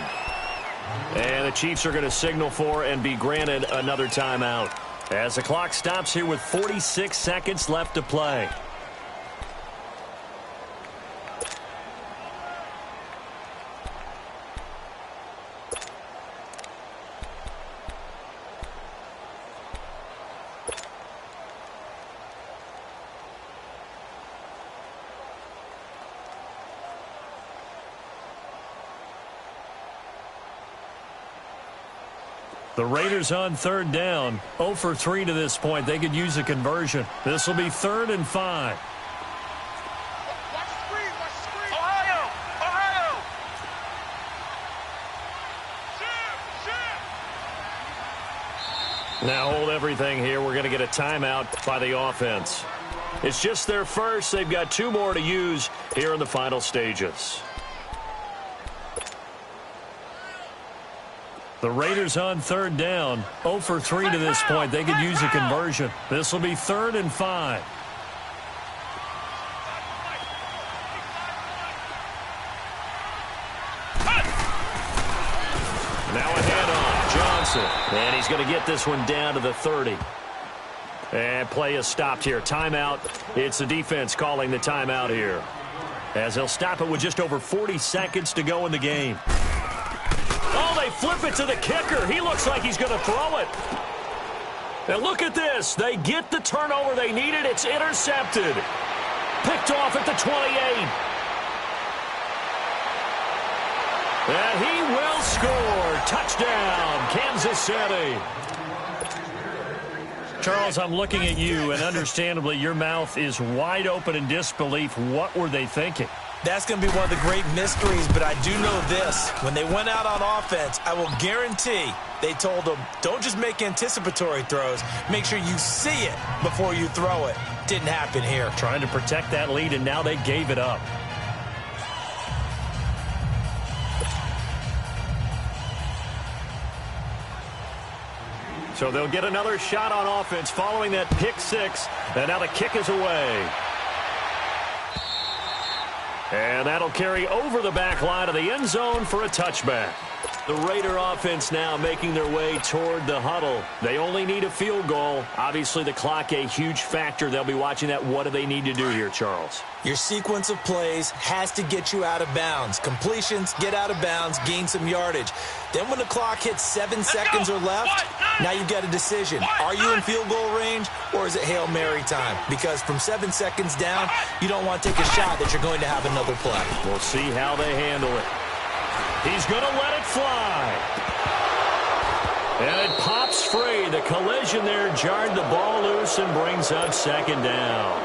And the Chiefs are going to signal for and be granted another timeout as the clock stops here with 46 seconds left to play. The Raiders on 3rd down, 0 for 3 to this point. They could use a conversion. This will be 3rd and 5. Watch the screen! Now hold everything here. We're going to get a timeout by the offense. It's just their first. They've got 2 more to use here in the final stages. The Raiders on 3rd down. 0 for 3 to this point. They could use a conversion. This will be 3rd and 5. Now a handoff. Johnson. And he's going to get this one down to the 30. And play is stopped here. Timeout. It's the defense calling the timeout here, as they'll stop it with just over 40 seconds to go in the game. Oh, they flip it to the kicker. He looks like he's going to throw it. And look at this. They get the turnover they needed. It's intercepted. Picked off at the 28. And he will score. Touchdown, Kansas City. Charles, I'm looking at you, and understandably, your mouth is wide open in disbelief. What were they thinking? That's going to be one of the great mysteries, but I do know this. When they went out on offense, I will guarantee they told them, don't just make anticipatory throws. Make sure you see it before you throw it. Didn't happen here. Trying to protect that lead, and now they gave it up. So they'll get another shot on offense following that pick 6, and now the kick is away. And that'll carry over the back line of the end zone for a touchback. The Raider offense now making their way toward the huddle. They only need a field goal. Obviously, the clock a huge factor. They'll be watching that. What do they need to do here, Charles? Your sequence of plays has to get you out of bounds. Completions, get out of bounds, gain some yardage. Then when the clock hits 7 seconds or left, now you've got a decision. Are you in field goal range, or is it Hail Mary time? Because from 7 seconds down, you don't want to take a shot that you're going to have another play. We'll see how they handle it. He's going to let it fly. And it pops free. The collision there jarred the ball loose and brings up 2nd down.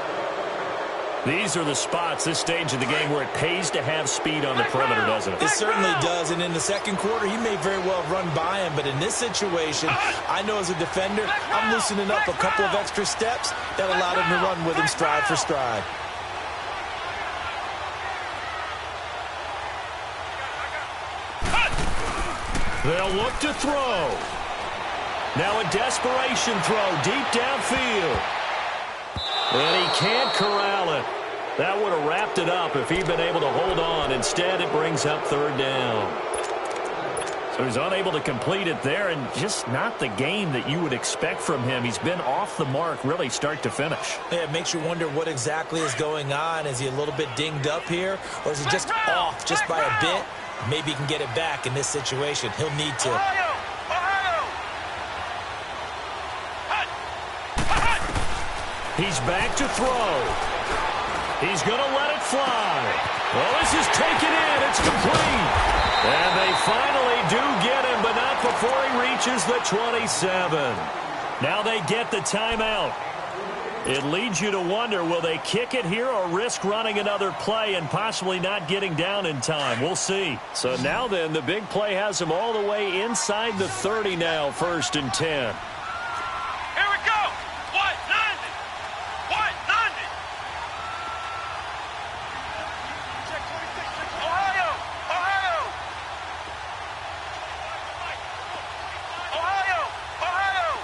These are the spots, this stage of the game, where it pays to have speed on the perimeter, doesn't it? It certainly does, and in the second quarter, he may very well run by him, but in this situation, I know as a defender, I'm loosening up a couple of extra steps that allowed him to run with him stride for stride. They'll look to throw. Now a desperation throw deep downfield. And he can't corral it. That would have wrapped it up if he'd been able to hold on. Instead, it brings up 3rd down. So he's unable to complete it there, and just not the game that you would expect from him. He's been off the mark really start to finish. Yeah, it makes you wonder what exactly is going on. Is he a little bit dinged up here, or is he just off just by a bit? Maybe he can get it back in this situation. He'll need to. He's back to throw. He's going to let it fly. Well, this is taken in. It's complete. And they finally do get him, but not before he reaches the 27. Now they get the timeout. It leads you to wonder, will they kick it here or risk running another play and possibly not getting down in time? We'll see. So now then, the big play has them all the way inside the 30 now, 1st and 10. Here we go. What? 90. What? 90. Check 26. Ohio. Ohio. Ohio. Ohio.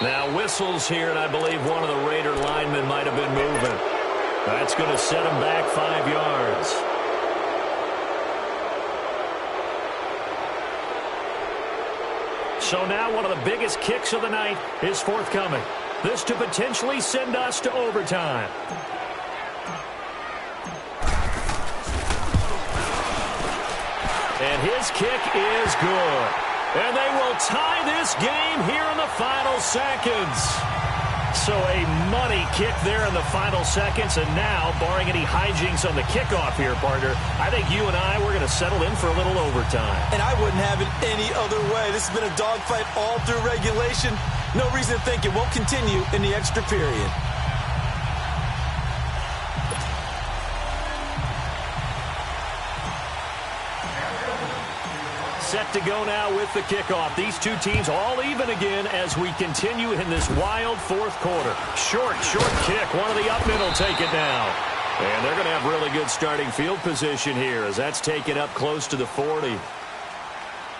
Now whistles here, and I believe one of the Raider linemen might have been moving. That's going to set him back 5 yards. So now one of the biggest kicks of the night is forthcoming. This to potentially send us to overtime. And his kick is good. And they will tie this game here in the final seconds. So a money kick there in the final seconds. And now, barring any hijinks on the kickoff here, partner, I think you and I, we're going to settle in for a little overtime. And I wouldn't have it any other way. This has been a dogfight all through regulation. No reason to think it won't continue in the extra period. set to go now with the kickoff. These two teams all even again as we continue in this wild fourth quarter. Short kick. One of the up men will take it now. And they're going to have really good starting field position here as that's taken up close to the 40.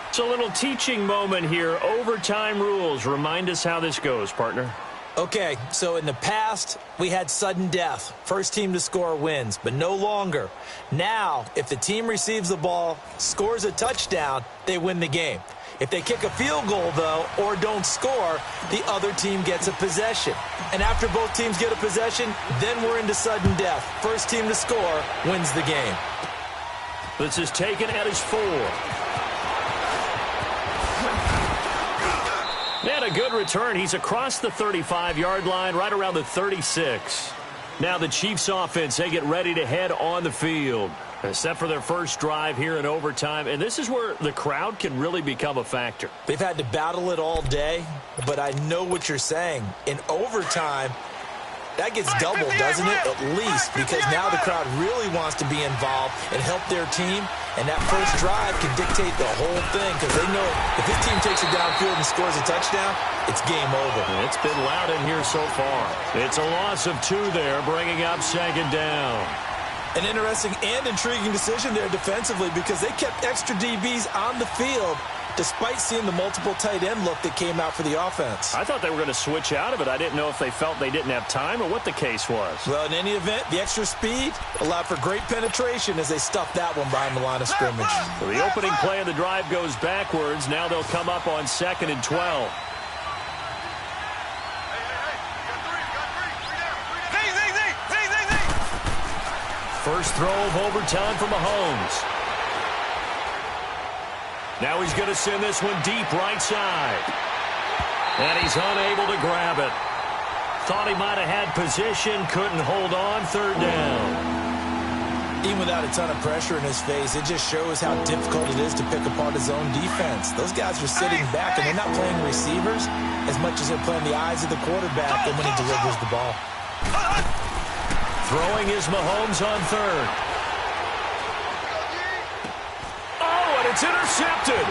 It's a little teaching moment here. Overtime rules. Remind us how this goes, partner. Okay, so in the past, we had sudden death. First team to score wins, but no longer. Now, if the team receives the ball, scores a touchdown, they win the game. If they kick a field goal, though, or don't score, the other team gets a possession. And after both teams get a possession, then we're into sudden death. First team to score wins the game. This is taken at his 4. And a good return. He's across the 35-yard line, right around the 36. Now the Chiefs offense, they get ready to head on the field. Set for their first drive here in overtime. And this is where the crowd can really become a factor. They've had to battle it all day, but I know what you're saying. In overtime, that gets doubled, doesn't it? At least, because now the crowd really wants to be involved and help their team. And that first drive can dictate the whole thing because they know if this team takes it downfield and scores a touchdown, it's game over. It's been loud in here so far. It's a loss of 2 there, bringing up second down. An interesting and intriguing decision there defensively because they kept extra DBs on the field despite seeing the multiple tight end look that came out for the offense. I thought they were going to switch out of it. I didn't know if they felt they didn't have time or what the case was. Well, in any event, the extra speed allowed for great penetration as they stuffed that one behind the line of scrimmage. Well, the opening play of the drive goes backwards. Now they'll come up on 2nd and 12. First throw of overtime for Mahomes. Now he's going to send this one deep right side. And he's unable to grab it. Thought he might have had position, couldn't hold on, 3rd down. Even without a ton of pressure in his face, it just shows how difficult it is to pick apart his own defense. Those guys are sitting back, and they're not playing receivers as much as they're playing the eyes of the quarterback and when he delivers the ball. Throwing is Mahomes on 3rd. Oh, and it's intercepted.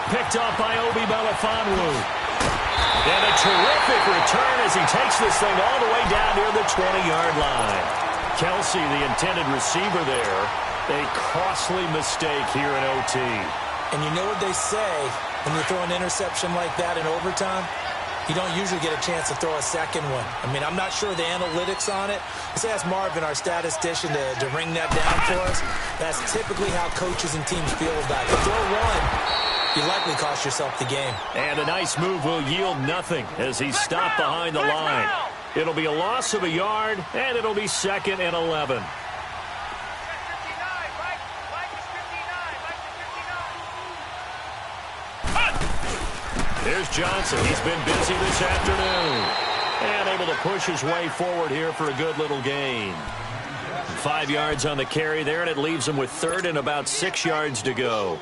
Picked off by Obi Melifonwu. And a terrific return as he takes this thing all the way down near the 20-yard line. Kelsey, the intended receiver there. A costly mistake here in OT. And you know what they say when you throw an interception like that in overtime? You don't usually get a chance to throw a second one. I mean, I'm not sure the analytics on it. Let's ask Marvin, our statistician, to ring that down for us. That's typically how coaches and teams feel about it. Throw one, you likely cost yourself the game. And a nice move will yield nothing as he's stopped behind the line. It'll be a loss of a yard, and it'll be 2nd and 11. There's Johnson. He's been busy this afternoon. And able to push his way forward here for a good little gain. 5 yards on the carry there, and it leaves him with 3rd and about 6 yards to go.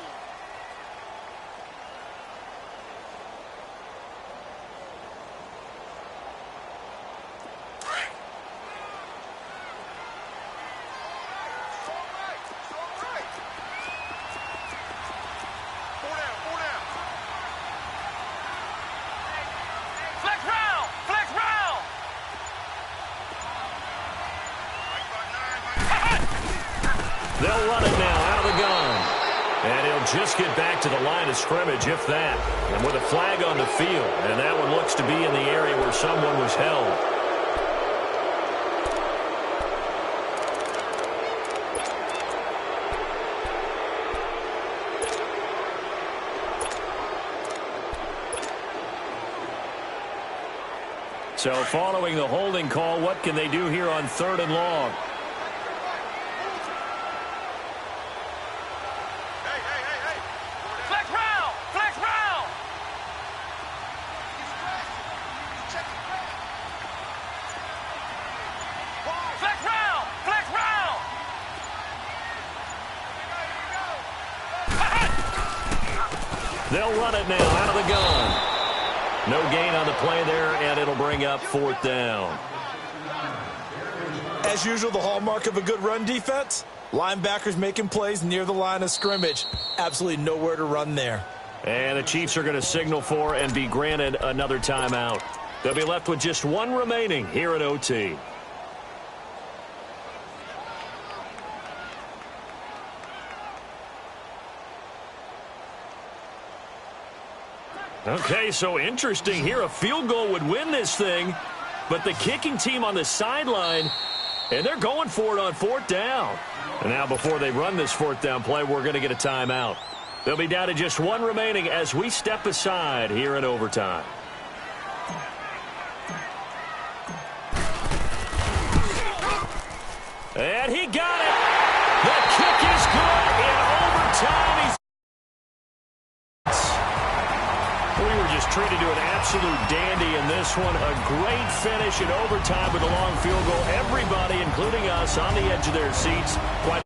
They'll run it now out of the gun. And he'll just get back to the line of scrimmage, if that. And with a flag on the field. And that one looks to be in the area where someone was held. So following the holding call, what can they do here on 3rd and long? They'll run it now out of the gun. No gain on the play there, and it'll bring up 4th down. As usual, the hallmark of a good run defense, Linebackers making plays near the line of scrimmage. Absolutely nowhere to run there. And the Chiefs are going to signal for and be granted another timeout. They'll be left with just one remaining here at OT. Okay, so interesting here. A field goal would win this thing, but the kicking team on the sideline, and they're going for it on fourth down. And now before they run this fourth down play, we're going to get a timeout. They'll be down to just one remaining as we step aside here in overtime. And he got it. The kick is good in overtime. We were just treated to an absolute dandy in this one. A great finish in overtime with a long field goal. Everybody, including us, on the edge of their seats. Quite